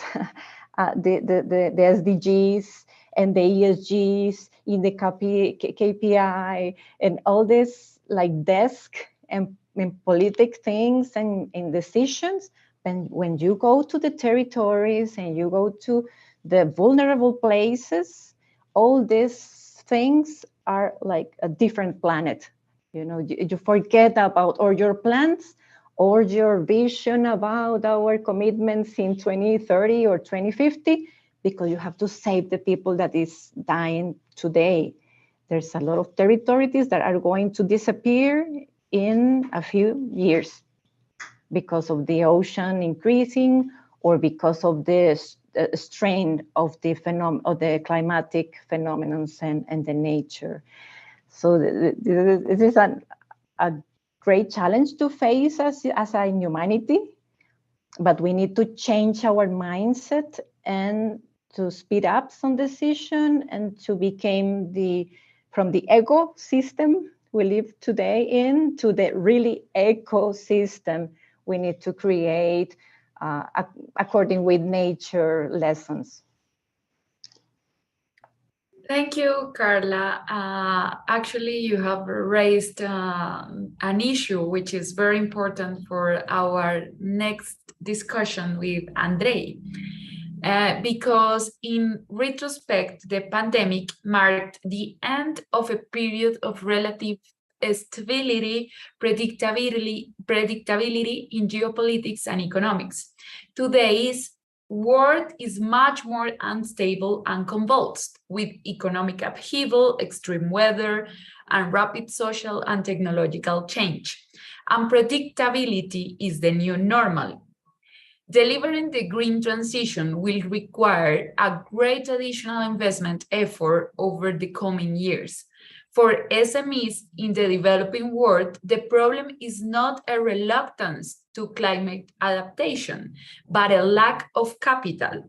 I: the SDGs and the ESGs in the KPI and all this like desk and politic things and decisions. And when you go to the territories and you go to the vulnerable places, all these things are like a different planet. You know, you forget about or your plans or your vision about our commitments in 2030 or 2050, because you have to save the people that is dying today. There's a lot of territories that are going to disappear in a few years because of the ocean increasing or because of the strain of the climatic phenomena and the nature. So this is a great challenge to face as a humanity, but we need to change our mindset and to speed up some decision and to become from the ecosystem we live today in to the really ecosystem we need to create according with nature lessons.
C: Thank you, Carla. Actually, you have raised an issue which is very important for our next discussion with Andrei. Because in retrospect, the pandemic marked the end of a period of relative stability, predictability in geopolitics and economics. Today's world is much more unstable and convulsed, with economic upheaval, extreme weather, and rapid social and technological change. Unpredictability is the new normal. Delivering the green transition will require a great additional investment effort over the coming years. For SMEs in the developing world, the problem is not a reluctance to climate adaptation, but a lack of capital.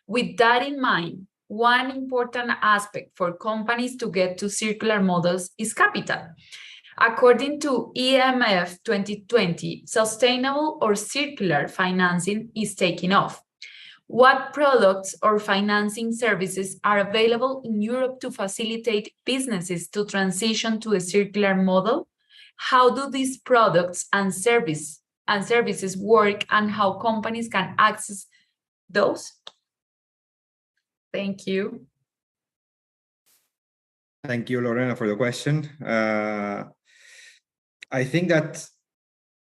C: With that in mind, one important aspect for companies to get to circular models is capital. According to EMF 2020, sustainable or circular financing is taking off. What products or financing services are available in Europe to facilitate businesses to transition to a circular model? How do these products and services work, and how companies can access those? Thank you.
K: Thank you, Lorena, for the question. I think that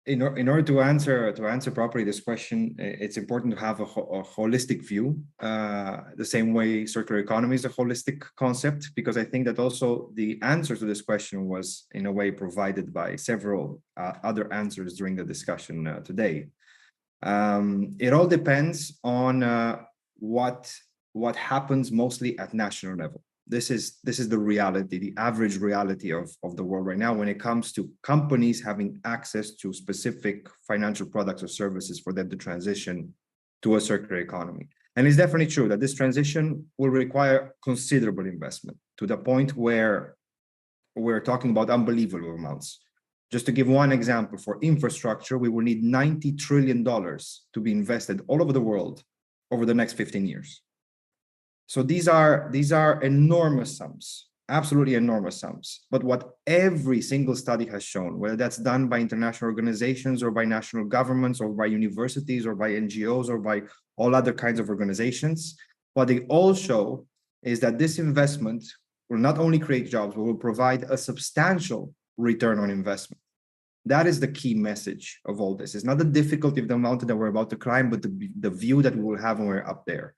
K: in order to answer properly this question, it's important to have a holistic view, the same way circular economy is a holistic concept, because I think that also the answer to this question was in a way provided by several other answers during the discussion today. It all depends on what happens mostly at national level. This is the reality, the average reality of the world right now when it comes to companies having access to specific financial products or services for them to transition to a circular economy. And it's definitely true that this transition will require considerable investment to the point where we're talking about unbelievable amounts. Just to give one example, for infrastructure, we will need $90 trillion to be invested all over the world over the next 15 years. So these are enormous sums, absolutely enormous sums. But what every single study has shown, whether that's done by international organizations or by national governments or by universities or by NGOs or by all other kinds of organizations, what they all show is that this investment will not only create jobs, but will provide a substantial return on investment. That is the key message of all this. It's not the difficulty of the mountain that we're about to climb, but the view that we will have when we're up there.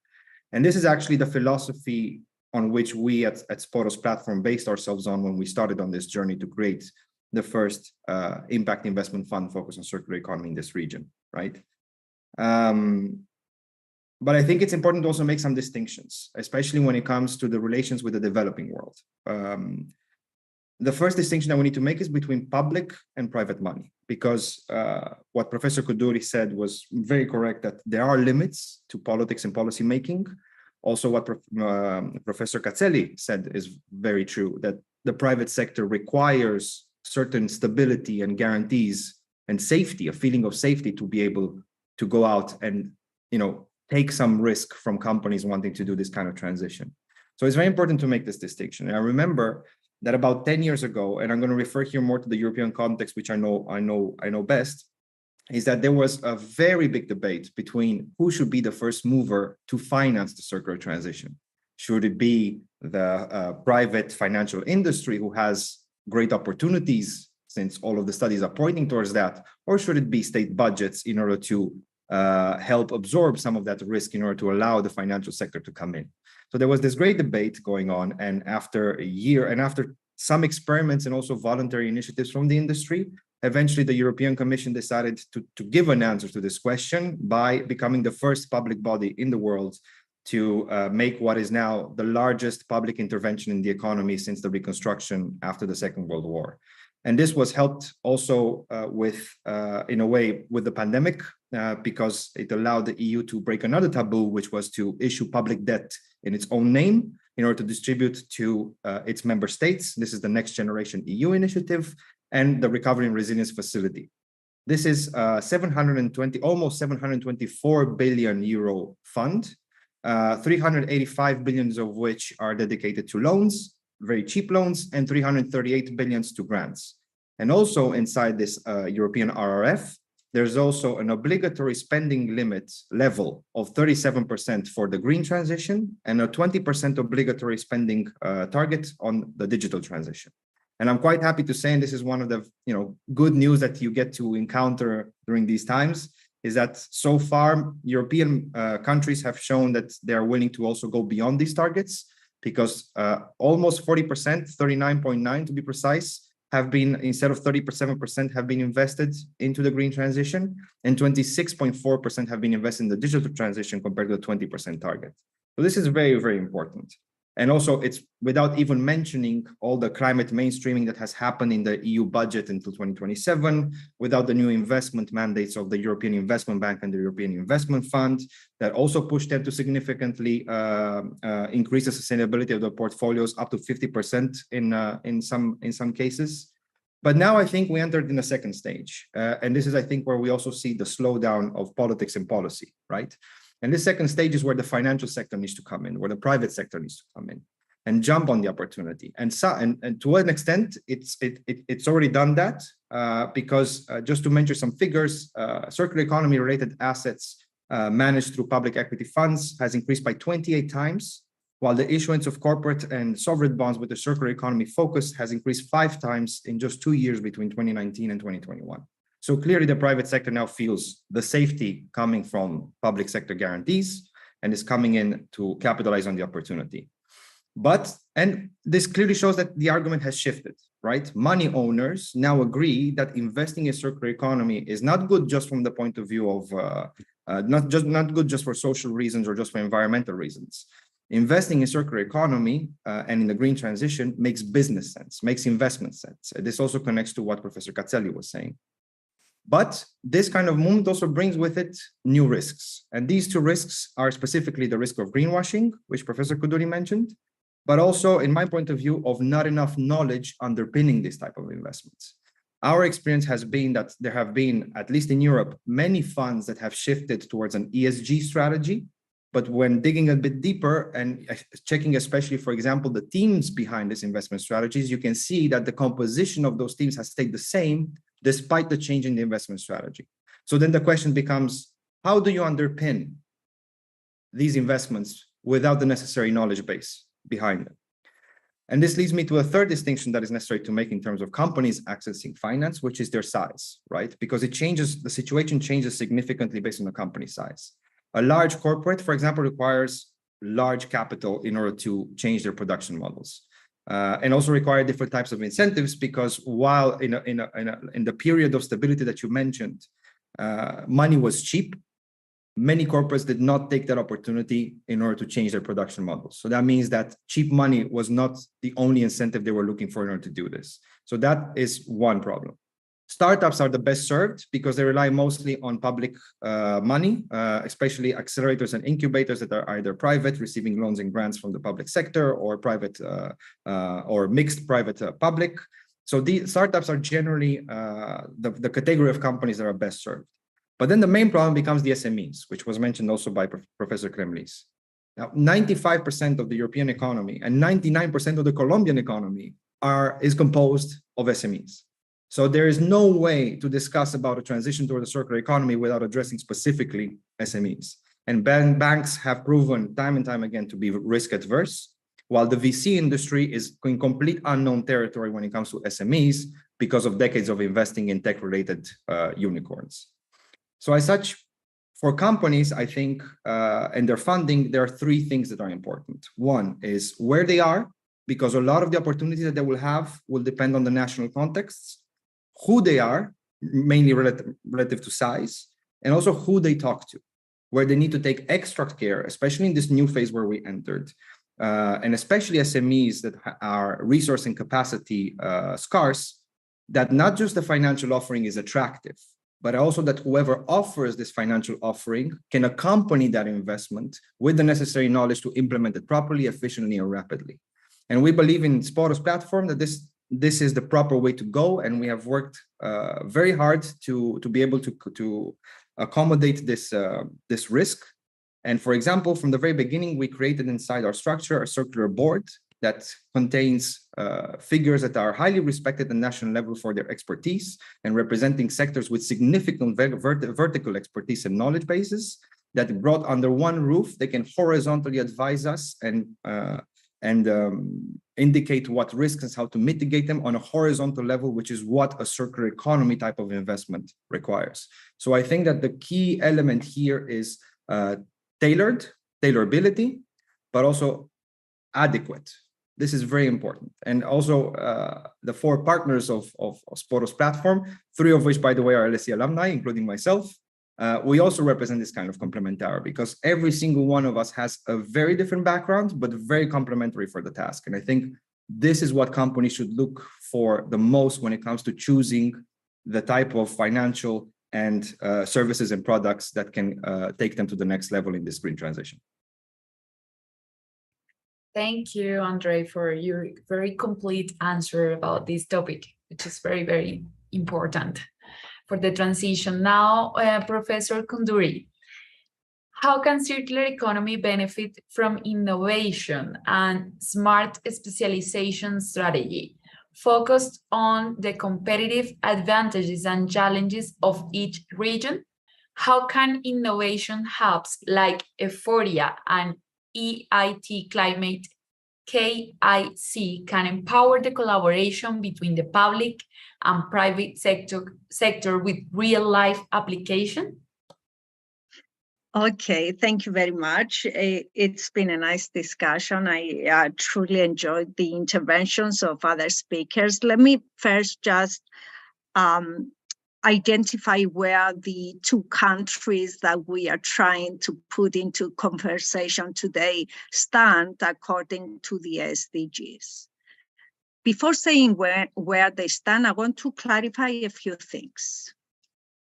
K: And this is actually the philosophy on which we at Sporos Platform based ourselves on when we started on this journey to create the first impact investment fund focused on circular economy in this region, right? But I think it's important to also make some distinctions, especially when it comes to the relations with the developing world. The first distinction that we need to make is between public and private money, because what Professor Koudouri said was very correct, that there are limits to politics and policy making. Also, what Professor Cazzelli said is very true, that the private sector requires certain stability and guarantees and safety, a feeling of safety, to be able to go out and, take some risk from companies wanting to do this kind of transition. So it's very important to make this distinction. And I remember that about 10 years ago, and I'm going to refer here more to the European context, which I know best, is that there was a very big debate between who should be the first mover to finance the circular transition. Should it be the private financial industry who has great opportunities, since all of the studies are pointing towards that, or should it be state budgets in order to help absorb some of that risk in order to allow the financial sector to come in? So there was this great debate going on, and after a year and after some experiments and also voluntary initiatives from the industry, eventually the European Commission decided to give an answer to this question by becoming the first public body in the world to make what is now the largest public intervention in the economy since the reconstruction after the Second World War. And this was helped also in a way, with the pandemic, because it allowed the EU to break another taboo, which was to issue public debt in its own name in order to distribute to its member states. This is the Next Generation EU initiative and the Recovery and Resilience Facility. This is almost 724 billion euro fund, 385 billions of which are dedicated to loans, very cheap loans, and 338 billions to grants. And also inside this European RRF, there's also an obligatory spending limit level of 37% for the green transition and a 20% obligatory spending target on the digital transition. And I'm quite happy to say, and this is one of the good news that you get to encounter during these times, is that so far European countries have shown that they are willing to also go beyond these targets, because almost 40%, 39.9 to be precise, have been, instead of 37%, have been invested into the green transition, and 26.4% have been invested in the digital transition compared to the 20% target. So this is very, very important. And also, it's without even mentioning all the climate mainstreaming that has happened in the EU budget until 2027, without the new investment mandates of the European Investment Bank and the European Investment Fund that also pushed them to significantly increase the sustainability of the portfolios up to 50% in some cases. But now I think we entered in a second stage. And this is, I think, where we also see the slowdown of politics and policy, right? And this second stage is where the financial sector needs to come in, where the private sector needs to come in and jump on the opportunity. And to an extent, it's already done that because just to mention some figures, circular economy related assets managed through public equity funds has increased by 28 times, while the issuance of corporate and sovereign bonds with the circular economy focus has increased 5 times in just 2 years between 2019 and 2021. So clearly the private sector now feels the safety coming from public sector guarantees and is coming in to capitalize on the opportunity. And this clearly shows that the argument has shifted, right? Money owners now agree that investing in circular economy is not good just from the point of view of, not good just for social reasons or just for environmental reasons. Investing in circular economy and in the green transition makes business sense, makes investment sense. This also connects to what Professor Cazzelli was saying. But this kind of movement also brings with it new risks. And these 2 risks are specifically the risk of greenwashing, which Professor Kuduri mentioned, but also, in my point of view, of not enough knowledge underpinning this type of investments. Our experience has been that there have been, at least in Europe, many funds that have shifted towards an ESG strategy. But when digging a bit deeper and checking especially, for example, the teams behind these investment strategies, you can see that the composition of those teams has stayed the same despite the change in the investment strategy. So then the question becomes, how do you underpin these investments without the necessary knowledge base behind them? And this leads me to a third distinction that is necessary to make in terms of companies accessing finance, which is their size, right? Because it changes, the situation changes significantly based on the company size. A large corporate, for example, requires large capital in order to change their production models. And also require different types of incentives, because while in the period of stability that you mentioned, money was cheap, many corporates did not take that opportunity in order to change their production models. So that means that cheap money was not the only incentive they were looking for in order to do this. So that is one problem. Startups are the best served because they rely mostly on public money, especially accelerators and incubators that are either private, receiving loans and grants from the public sector, or private or mixed private public. So the startups are generally the category of companies that are best served. But then the main problem becomes the SMEs, which was mentioned also by Professor Kremlis. Now, 95% of the European economy and 99% of the Colombian economy is composed of SMEs. So there is no way to discuss about a transition toward a circular economy without addressing specifically SMEs. And banks have proven time and time again to be risk adverse, while the VC industry is in complete unknown territory when it comes to SMEs because of decades of investing in tech-related unicorns. So as such, for companies, I think, and their funding, there are 3 things that are important. One is where they are, because a lot of the opportunities that they will have will depend on the national contexts. Who they are, mainly relative to size, and also who they talk to, where they need to take extra care, especially in this new phase where we entered, and especially SMEs that are resource and capacity scarce, that not just the financial offering is attractive, but also that whoever offers this financial offering can accompany that investment with the necessary knowledge to implement it properly, efficiently, and rapidly. And we believe in Sporos platform that this is the proper way to go, and we have worked very hard to be able to accommodate this risk. And for example, from the very beginning, we created inside our structure a circular board that contains figures that are highly respected at the national level for their expertise and representing sectors with significant vertical expertise and knowledge bases that brought under one roof. They can horizontally advise us and indicate what risks and how to mitigate them on a horizontal level, which is what a circular economy type of investment requires. So I think that the key element here is tailorability, but also adequate. This is very important. And also the 4 partners of Sporos platform, 3 of which, by the way, are LSE alumni, including myself. We also represent this kind of complementarity because every single one of us has a very different background, but very complementary for the task. And I think this is what companies should look for the most when it comes to choosing the type of financial and services and products that can take them to the next level in this green transition.
C: Thank you, Andre, for your very complete answer about this topic, which is very, very important for the transition. Now, Professor Koundouri, how can circular economy benefit from innovation and smart specialization strategy focused on the competitive advantages and challenges of each region? How can innovation hubs like Euphoria and EIT Climate KIC can empower the collaboration between the public and private sector with real-life application?
H: Okay, thank you very much. It's been a nice discussion. I truly enjoyed the interventions of other speakers. Let me first just identify where the 2 countries that we are trying to put into conversation today stand according to the SDGs. Before saying where they stand, I want to clarify a few things.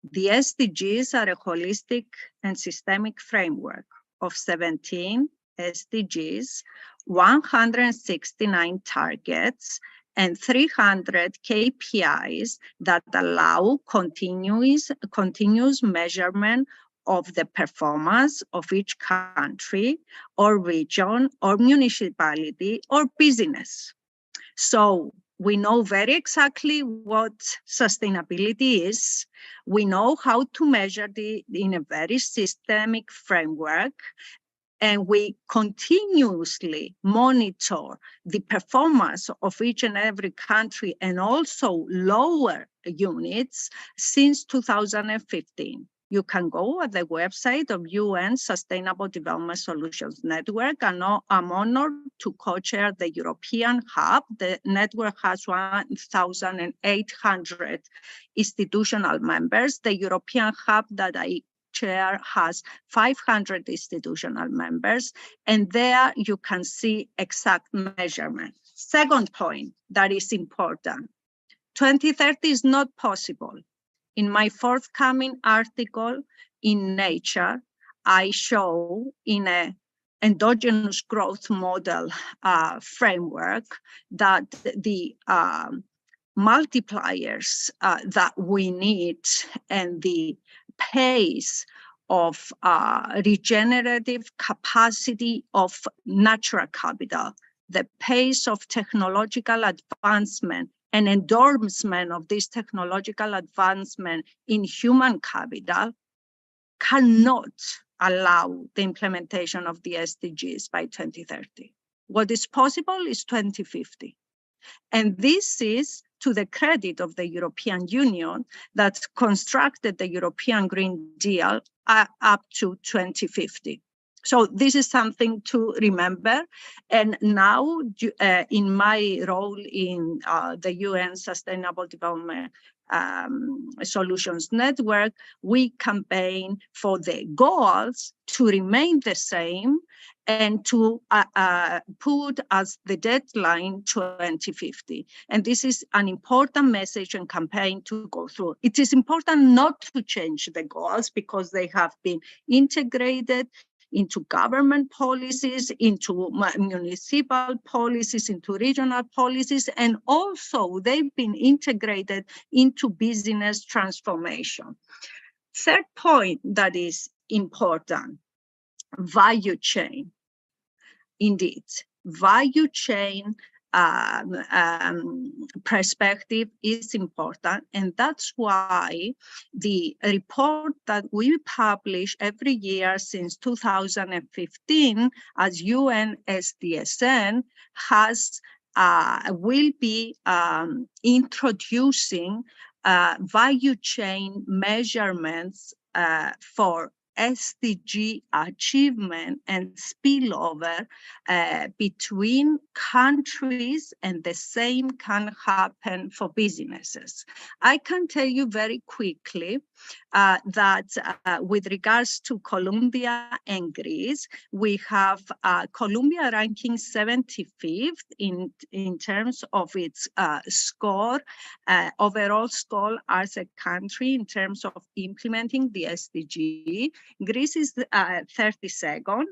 H: The SDGs are a holistic and systemic framework of 17 SDGs, 169 targets, and 300 KPIs that allow continuous measurement of the performance of each country or region or municipality or business. So we know very exactly what sustainability is. We know how to measure it in a very systemic framework. And we continuously monitor the performance of each and every country and also lower units since 2015. You can go at the website of UN Sustainable Development Solutions Network, and I'm honored to co-chair the European Hub. The network has 1,800 institutional members. The European Hub that I chair has 500 institutional members, and there you can see exact measurement. Second point that is important, 2030 is not possible. In my forthcoming article in Nature, I show in an endogenous growth model framework that the multipliers that we need and the pace of regenerative capacity of natural capital, the pace of technological advancement and endorsement of this technological advancement in human capital cannot allow the implementation of the SDGs by 2030. What is possible is 2050. And this is to the credit of the European Union that constructed the European Green Deal up to 2050. So this is something to remember. And now in my role in the UN Sustainable Development Solutions Network, we campaign for the goals to remain the same and to put as the deadline 2050. And this is an important message and campaign to go through. It is important not to change the goals because they have been integrated into government policies, into municipal policies, into regional policies, and also they've been integrated into business transformation. Third point that is important, value chain. Indeed, value chain perspective is important, and that's why the report that we publish every year since 2015 as UN SDSN will be introducing value chain measurements for SDG achievement and spillover between countries, and the same can happen for businesses. I can tell you very quickly that with regards to Colombia and Greece, we have Colombia ranking 75th in terms of its score, overall score as a country in terms of implementing the SDG. Greece is 32nd.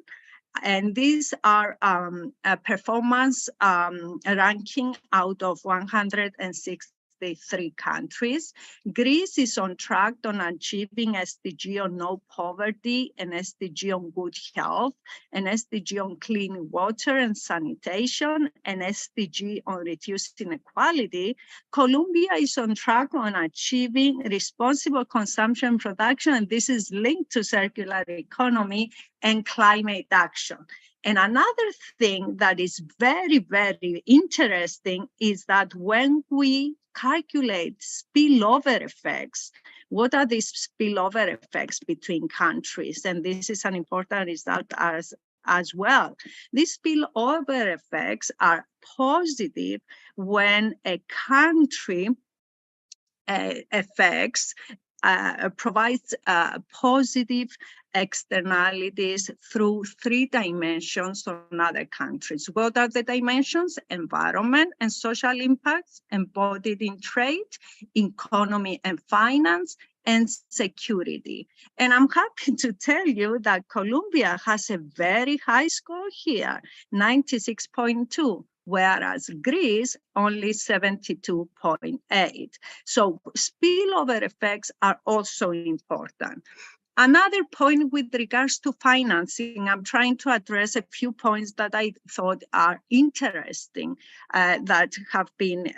H: And these are a performance ranking out of 163 countries. Greece is on track on achieving SDG on no poverty, and SDG on good health, and SDG on clean water and sanitation, and SDG on reducing inequality. Colombia is on track on achieving responsible consumption production, and this is linked to circular economy and climate action. And another thing that is very, very interesting is that when we calculate spillover effects, what are these spillover effects between countries? And this is an important result as well. These spillover effects are positive when a country provides positive externalities through 3 dimensions on other countries. What are the dimensions? Environment and social impacts embodied in trade, economy and finance, and security. And I'm happy to tell you that Colombia has a very high score here, 96.2. Whereas Greece only 72.8. So spillover effects are also important. Another point with regards to financing, I'm trying to address a few points that I thought are interesting that have been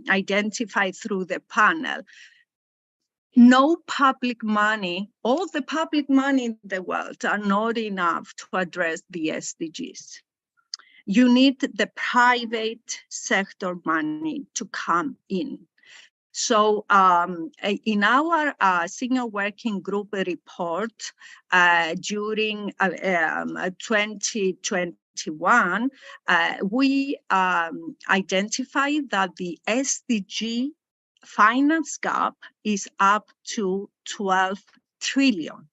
H: identified through the panel. No public money, all the public money in the world are not enough to address the SDGs. You need the private sector money to come in. So in our senior working group report during 2021, we identified that the SDG finance gap is up to 12 trillion.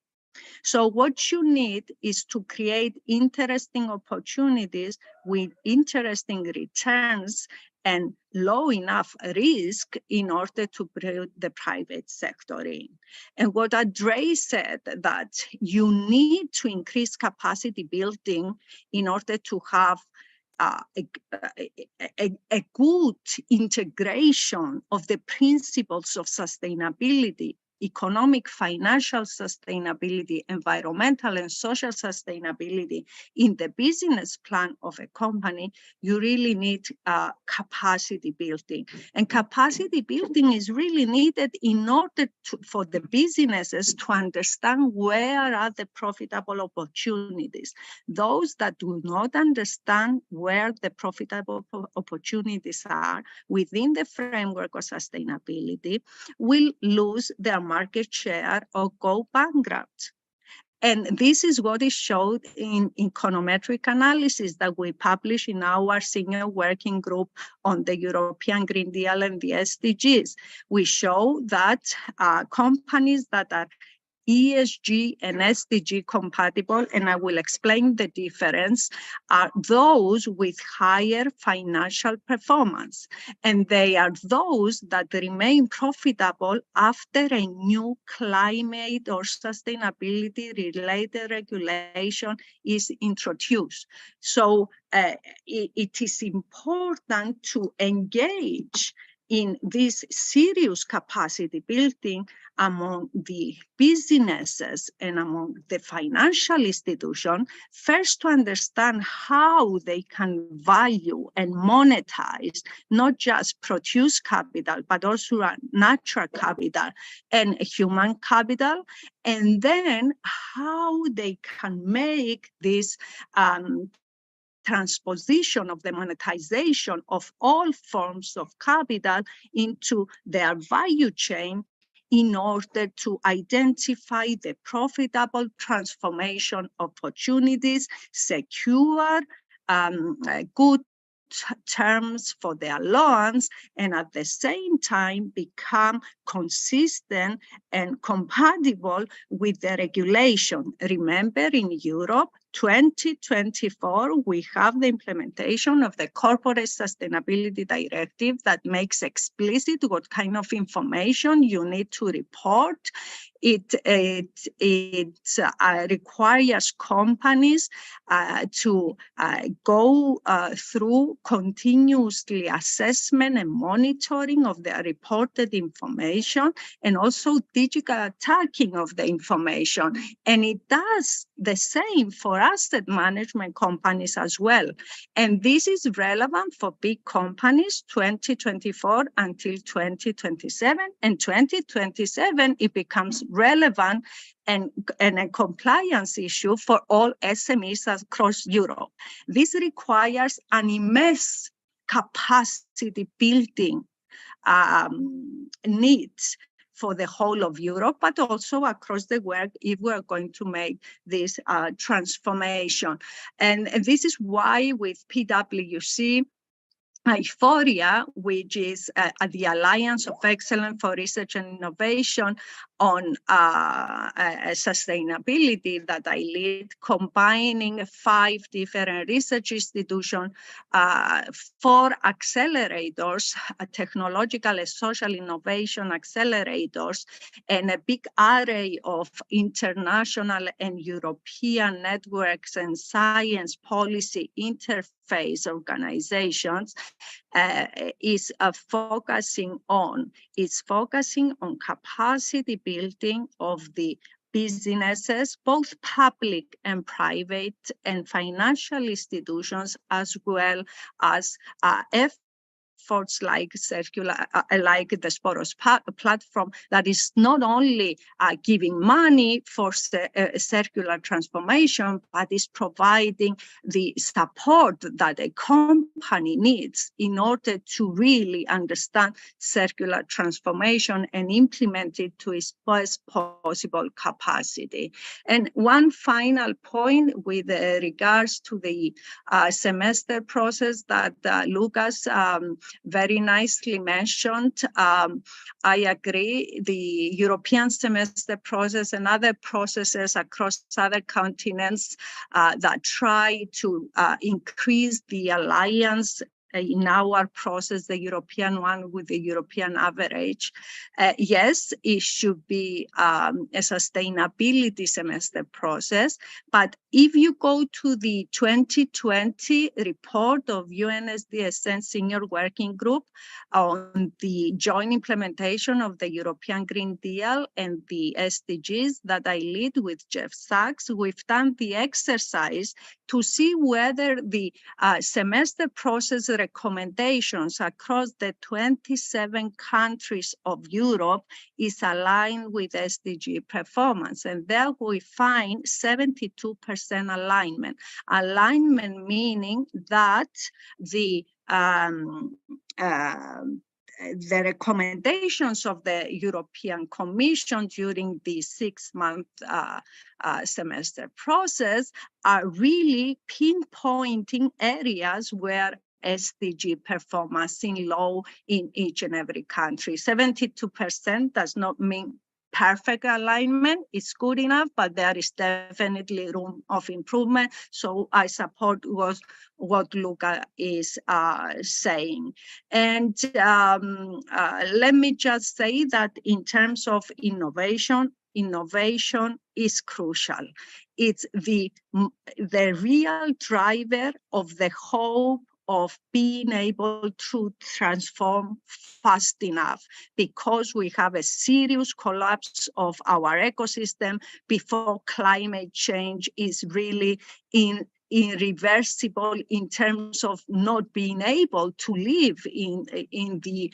H: So what you need is to create interesting opportunities with interesting returns and low enough risk in order to bring the private sector in. And what Andrei said, that you need to increase capacity building in order to have a good integration of the principles of sustainability, economic, financial sustainability, environmental and social sustainability in the business plan of a company, you really need capacity building. And capacity building is really needed in order for the businesses to understand where are the profitable opportunities. Those that do not understand where the profitable opportunities are within the framework of sustainability will lose their market share or go bankrupt. And this is what is showed in econometric analysis that we publish in our senior working group on the European Green Deal and the SDGs. We show that companies that are ESG and SDG compatible, and I will explain the difference, are those with higher financial performance. And they are those that remain profitable after a new climate or sustainability related regulation is introduced. So it is important to engage in this serious capacity building among the businesses and among the financial institutions, first to understand how they can value and monetize not just produce capital, but also natural capital and human capital, and then how they can make this transposition of the monetization of all forms of capital into their value chain in order to identify the profitable transformation opportunities, secure good terms for their loans, and at the same time become consistent and compatible with the regulation. Remember, in Europe, 2024, we have the implementation of the Corporate Sustainability Directive that makes explicit what kind of information you need to report. It requires companies to go through continuously assessment and monitoring of their reported information, and also digital tracking of the information. And it does the same for asset management companies as well. And this is relevant for big companies, 2024 until 2027. And 2027, it becomes relevant and a compliance issue for all SMEs across Europe. This requires an immense capacity building needs for the whole of Europe, but also across the world if we are going to make this transformation. And this is why with PwC, IFORIA, which is the Alliance of Excellence for Research and Innovation on sustainability that I lead, combining 5 different research institutions, 4 accelerators, technological and social innovation accelerators, and a big array of international and European networks and science policy interface organizations, is focusing on capacity building of the businesses, both public and private, and financial institutions, as well as efforts like the Sporos platform that is not only giving money for circular transformation, but is providing the support that a company needs in order to really understand circular transformation and implement it to its best possible capacity. And one final point with regards to the semester process that Lucas very nicely mentioned. I agree, the European semester process and other processes across other continents that try to increase the alliance in our process, the European one with the European average. Yes, it should be a sustainability semester process, but if you go to the 2020 report of UNSDSN Senior Working Group on the joint implementation of the European Green Deal and the SDGs that I lead with Jeff Sachs, we've done the exercise to see whether the semester process recommendations across the 27 countries of Europe is aligned with SDG performance. And there we find 72% alignment. Alignment meaning that the recommendations of the European Commission during the 6-month semester process are really pinpointing areas where SDG performance is low in each and every country. 72% does not mean perfect alignment. It's good enough, but there is definitely room of improvement. So I support what Luca is saying. And let me just say that in terms of innovation is crucial. It's the real driver of the hope of being able to transform fast enough, because we have a serious collapse of our ecosystem before climate change is really irreversible in terms of not being able to live in the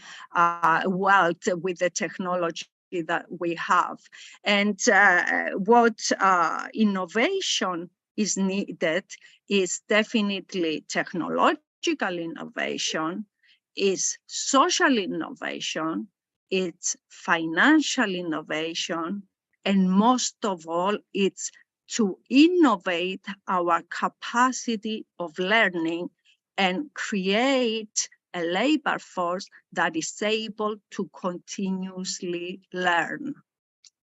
H: world with the technology that we have. And what innovation is needed is definitely technological innovation, is social innovation, it's financial innovation, and most of all, it's to innovate our capacity of learning and create a labor force that is able to continuously learn.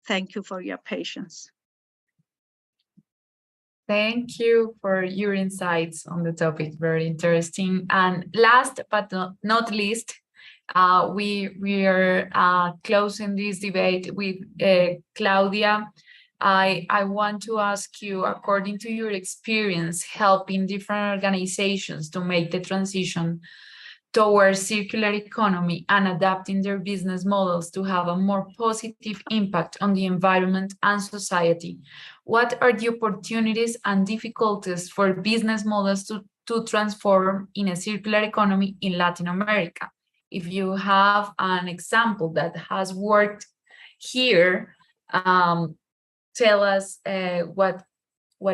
H: Thank you for your patience.
C: Thank you for your insights on the topic. Very interesting. And last but not least, we are closing this debate with Claudia. I want to ask you, according to your experience helping different organizations to make the transition towards circular economy and adapting their business models to have a more positive impact on the environment and society, what are the opportunities and difficulties for business models to transform in a circular economy in Latin America? If you have an example that has worked here, tell us what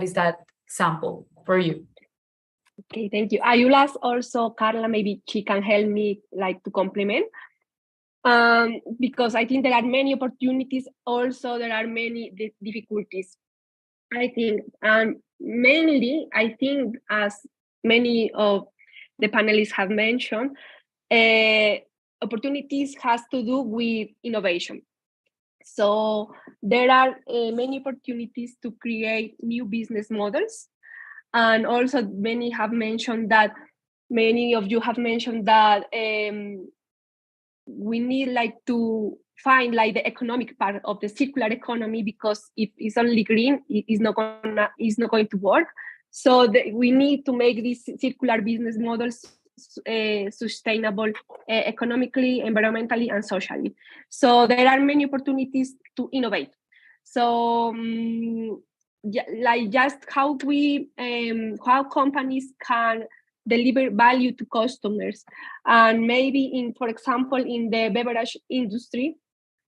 C: is that example for you?
G: Okay, thank you. I will ask also Carla, maybe she can help me like to complement. Because I think there are many opportunities, also there are many difficulties. I think, mainly, I think as many of the panelists have mentioned, opportunities has to do with innovation. So there are many opportunities to create new business models. And also many of you have mentioned that we need like to find like the economic part of the circular economy, because if it's only green, it's not going to work. So we need to make these circular business models sustainable economically, environmentally, and socially. So there are many opportunities to innovate. So like just how companies can deliver value to customers, and maybe for example in the beverage industry,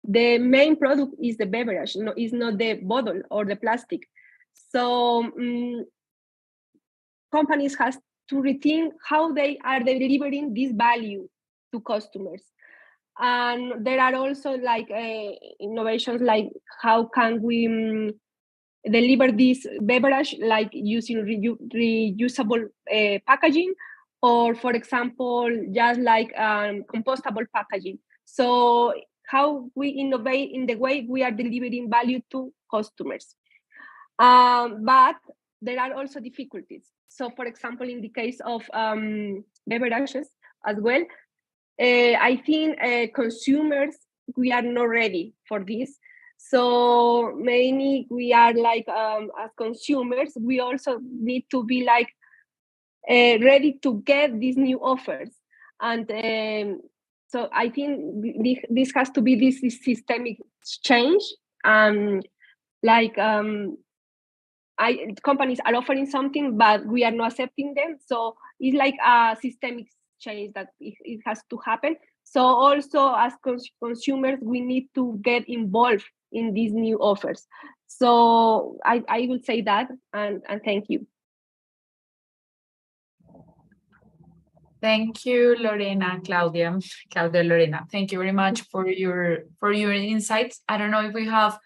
G: the main product is the beverage, is not the bottle or the plastic. So companies has to rethink how they are delivering this value to customers. And there are also like innovations like how can we deliver this beverage, like using reusable packaging, or for example just like compostable packaging. So how we innovate in the way we are delivering value to customers. But there are also difficulties. So for example, in the case of beverages as well, I think consumers, we are not ready for this. So we are like, as consumers, we also need to be like ready to get these new offers. And so I think this has to be this systemic change. Companies are offering something, but we are not accepting them. So it's like a systemic change that it has to happen. So also as consumers, we need to get involved in these new offers. So I would say that, and thank you.
C: Thank you, Lorena, Claudia, Lorena. Thank you very much for your insights. I don't know if we have,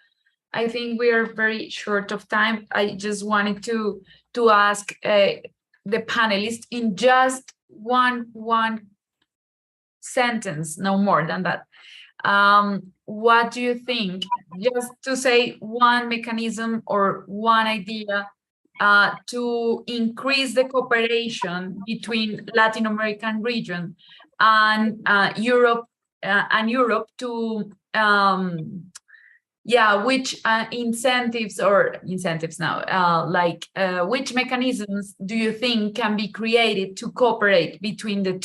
C: I think we are very short of time. I just wanted to ask the panelists in just one sentence, no more than that. What do you think? Just to say one mechanism or one idea to increase the cooperation between Latin American region and Europe to which incentives now, which mechanisms do you think can be created to cooperate between the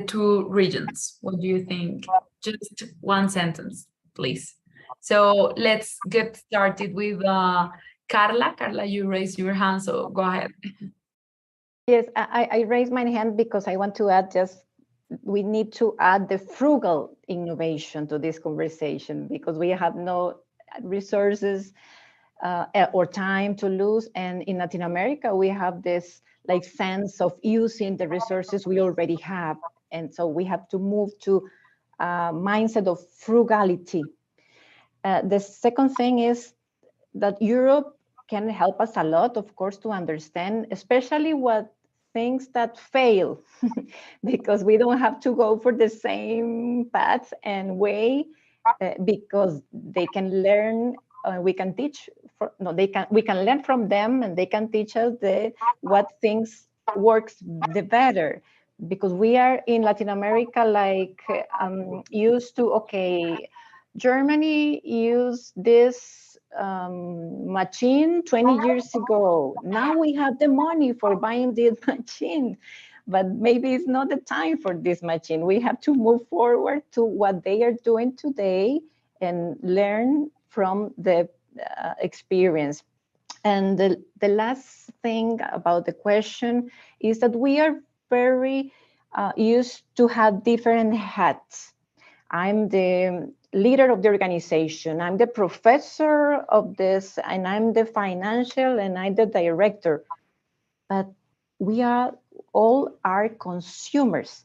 C: two regions? What do you think? Just one sentence, please. So let's get started with Carla. Carla, you raised your hand, so go ahead.
I: Yes, I raised my hand because I want to add we need to add the frugal innovation to this conversation, because we have no resources or time to lose. And in Latin America, we have this like sense of using the resources we already have And so we have to move to a mindset of frugality. The second thing is that Europe can help us a lot, of course, to understand, especially what things that fail, because we don't have to go for the same path and way, because they can learn, we can teach, we can learn from them, and they can teach us what things works the better. Because we are in Latin America, like used to, okay, Germany used this machine 20 years ago. Now we have the money for buying this machine, but maybe it's not the time for this machine. We have to move forward to what they are doing today and learn from the experience. And the last thing about the question is that we are very used to have different hats. I'm the leader of the organization, I'm the professor of this, and I'm the financial, and I'm the director. But we are all are consumers.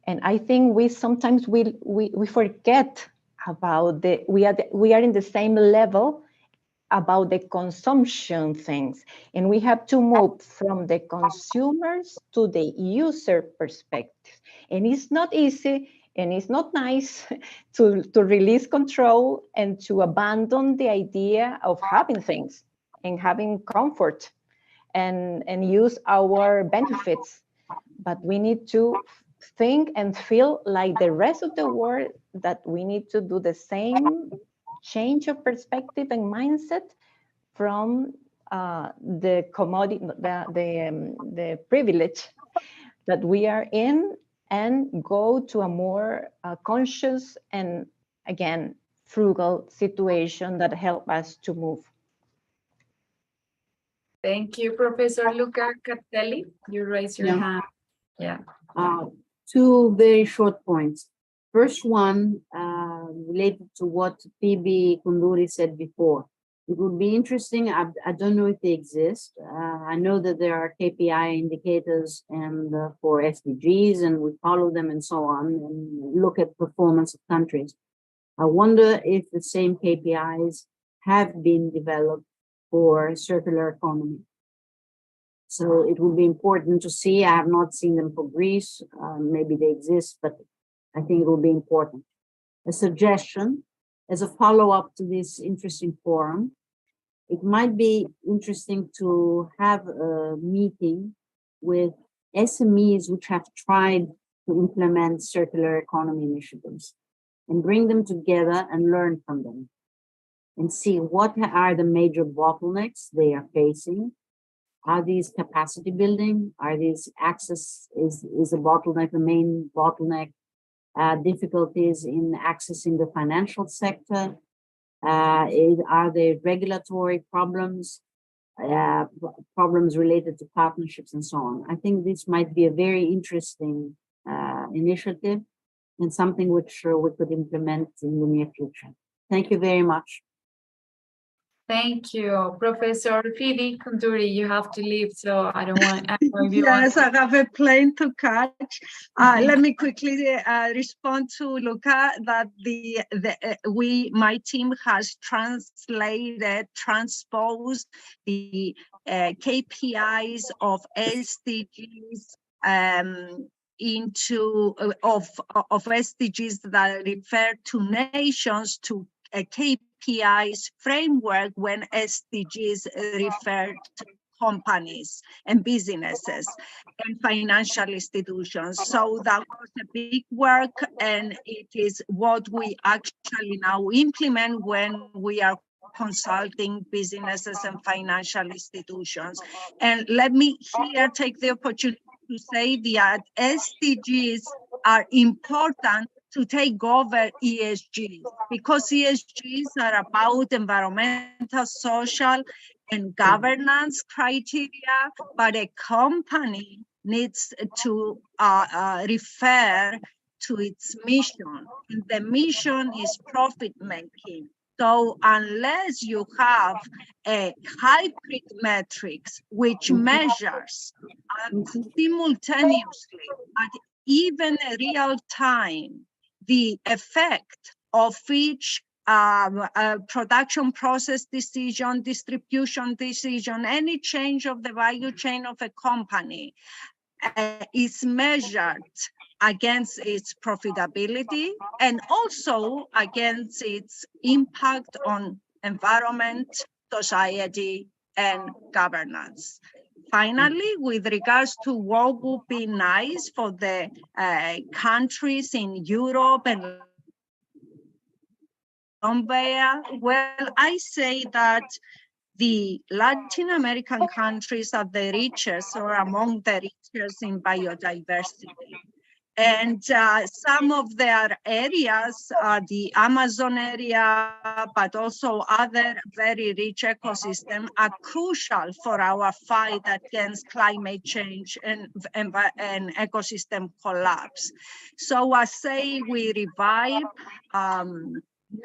I: And I think we sometimes we forget about we are in the same level about the consumption things. And we have to move from the consumers to the user perspective. And it's not easy, and it's not nice to release control and to abandon the idea of having things and having comfort and use our benefits. But we need to think and feel like the rest of the world, that we need to do the same change of perspective and mindset from the commodity, the privilege that we are in, and go to a more conscious and, again, frugal situation that help us to move.
C: Thank you, Professor Luca Catelli. You raise your hand. Yeah.
J: Two very short points. First one, related to what Phoebe Kunduri said before. It would be interesting, I don't know if they exist. I know that there are KPI indicators and for SDGs, and we follow them and so on, and look at performance of countries. I wonder if the same KPIs have been developed for circular economy. So it would be important to see. I have not seen them for Greece. Maybe they exist, but I think it will be important. A suggestion as a follow-up to this interesting forum, it might be interesting to have a meeting with SMEs which have tried to implement circular economy initiatives and bring them together and learn from them and see what are the major bottlenecks they are facing. Are these capacity building? Are these access, is a bottleneck the main bottleneck? Difficulties in accessing the financial sector? Are there regulatory problems, problems related to partnerships and so on? I think this might be a very interesting initiative and something which we could implement in the near future. Thank you very much.
C: Thank you, Professor Phoebe Kunduri. You have to leave, so I don't want.
H: Yes, I have a plane to catch. Let me quickly respond to Luca that my team has transposed the KPIs of SDGs into of SDGs that refer to nations to a KPIs framework when SDGs refer to companies and businesses and financial institutions. So that was a big work, and it is what we actually now implement when we are consulting businesses and financial institutions. And let me here take the opportunity to say that SDGs are important to take over ESG, because ESGs are about environmental, social, and governance criteria, but a company needs to refer to its mission, and the mission is profit making. So unless you have a hybrid metrics which measures simultaneously at even real time, the effect of each production process decision, distribution decision, any change of the value chain of a company is measured against its profitability and also against its impact on environment, society, and governance. Finally, with regards to what would be nice for the countries in Europe and Colombia, well, I say that the Latin American countries are the richest or among the richest in biodiversity. And some of their areas, the Amazon area, but also other very rich ecosystems, are crucial for our fight against climate change and ecosystem collapse. So I say we revive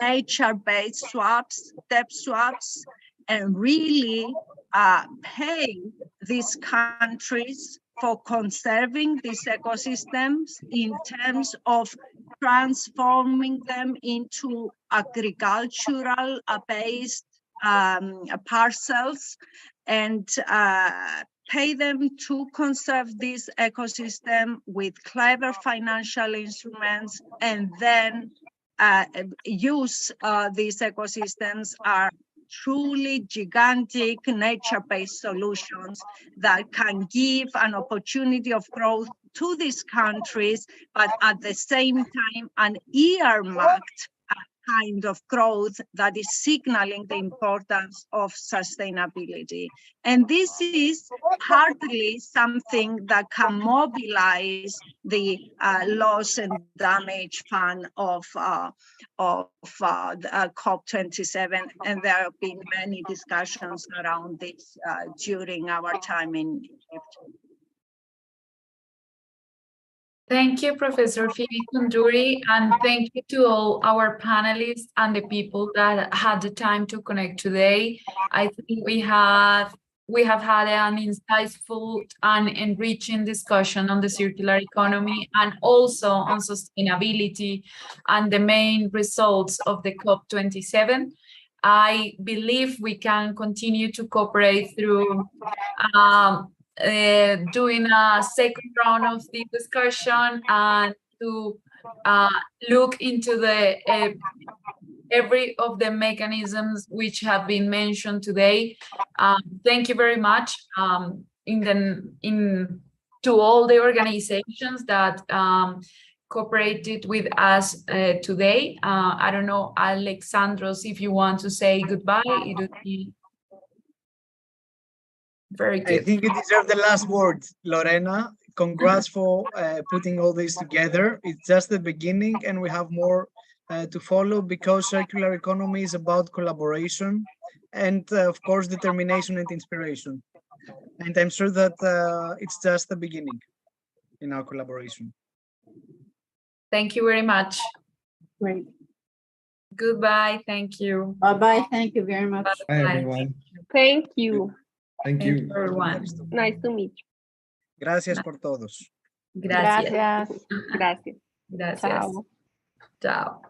H: nature-based swaps, debt swaps, and really pay these countries for conserving these ecosystems in terms of transforming them into agricultural-based parcels and pay them to conserve this ecosystem with clever financial instruments and then use these ecosystems are truly gigantic nature-based solutions that can give an opportunity of growth to these countries, but at the same time, an earmarked kind of growth that is signaling the importance of sustainability. And this is partly something that can mobilize the loss and damage fund of COP27. And there have been many discussions around this during our time in Egypt.
C: Thank you, Professor Phoebe Koundouri, and thank you to all our panelists and the people that had the time to connect today. I think we have had an insightful and enriching discussion on the circular economy and also on sustainability and the main results of the COP27. I believe we can continue to cooperate through doing a second round of the discussion and to look into the every of the mechanisms which have been mentioned today. Thank you very much to all the organizations that cooperated with us today. I don't know, Alexandros, if you want to say goodbye, it would be very good.
D: I think you deserve the last word, Lorena. Congrats for putting all this together. It's just the beginning and we have more to follow because circular economy is about collaboration and of course determination and inspiration. And I'm sure that it's just the beginning in our collaboration.
C: Thank you very much.
J: Great.
C: Goodbye. Thank you.
J: Bye-bye. Thank you very much.
K: Bye, everyone.
G: Thank you.
K: Thank you.
C: Everyone.
G: Nice to meet you.
D: Gracias por todos.
C: Gracias.
I: Gracias.
G: Gracias.
C: Gracias.
G: Chao.
C: Ciao.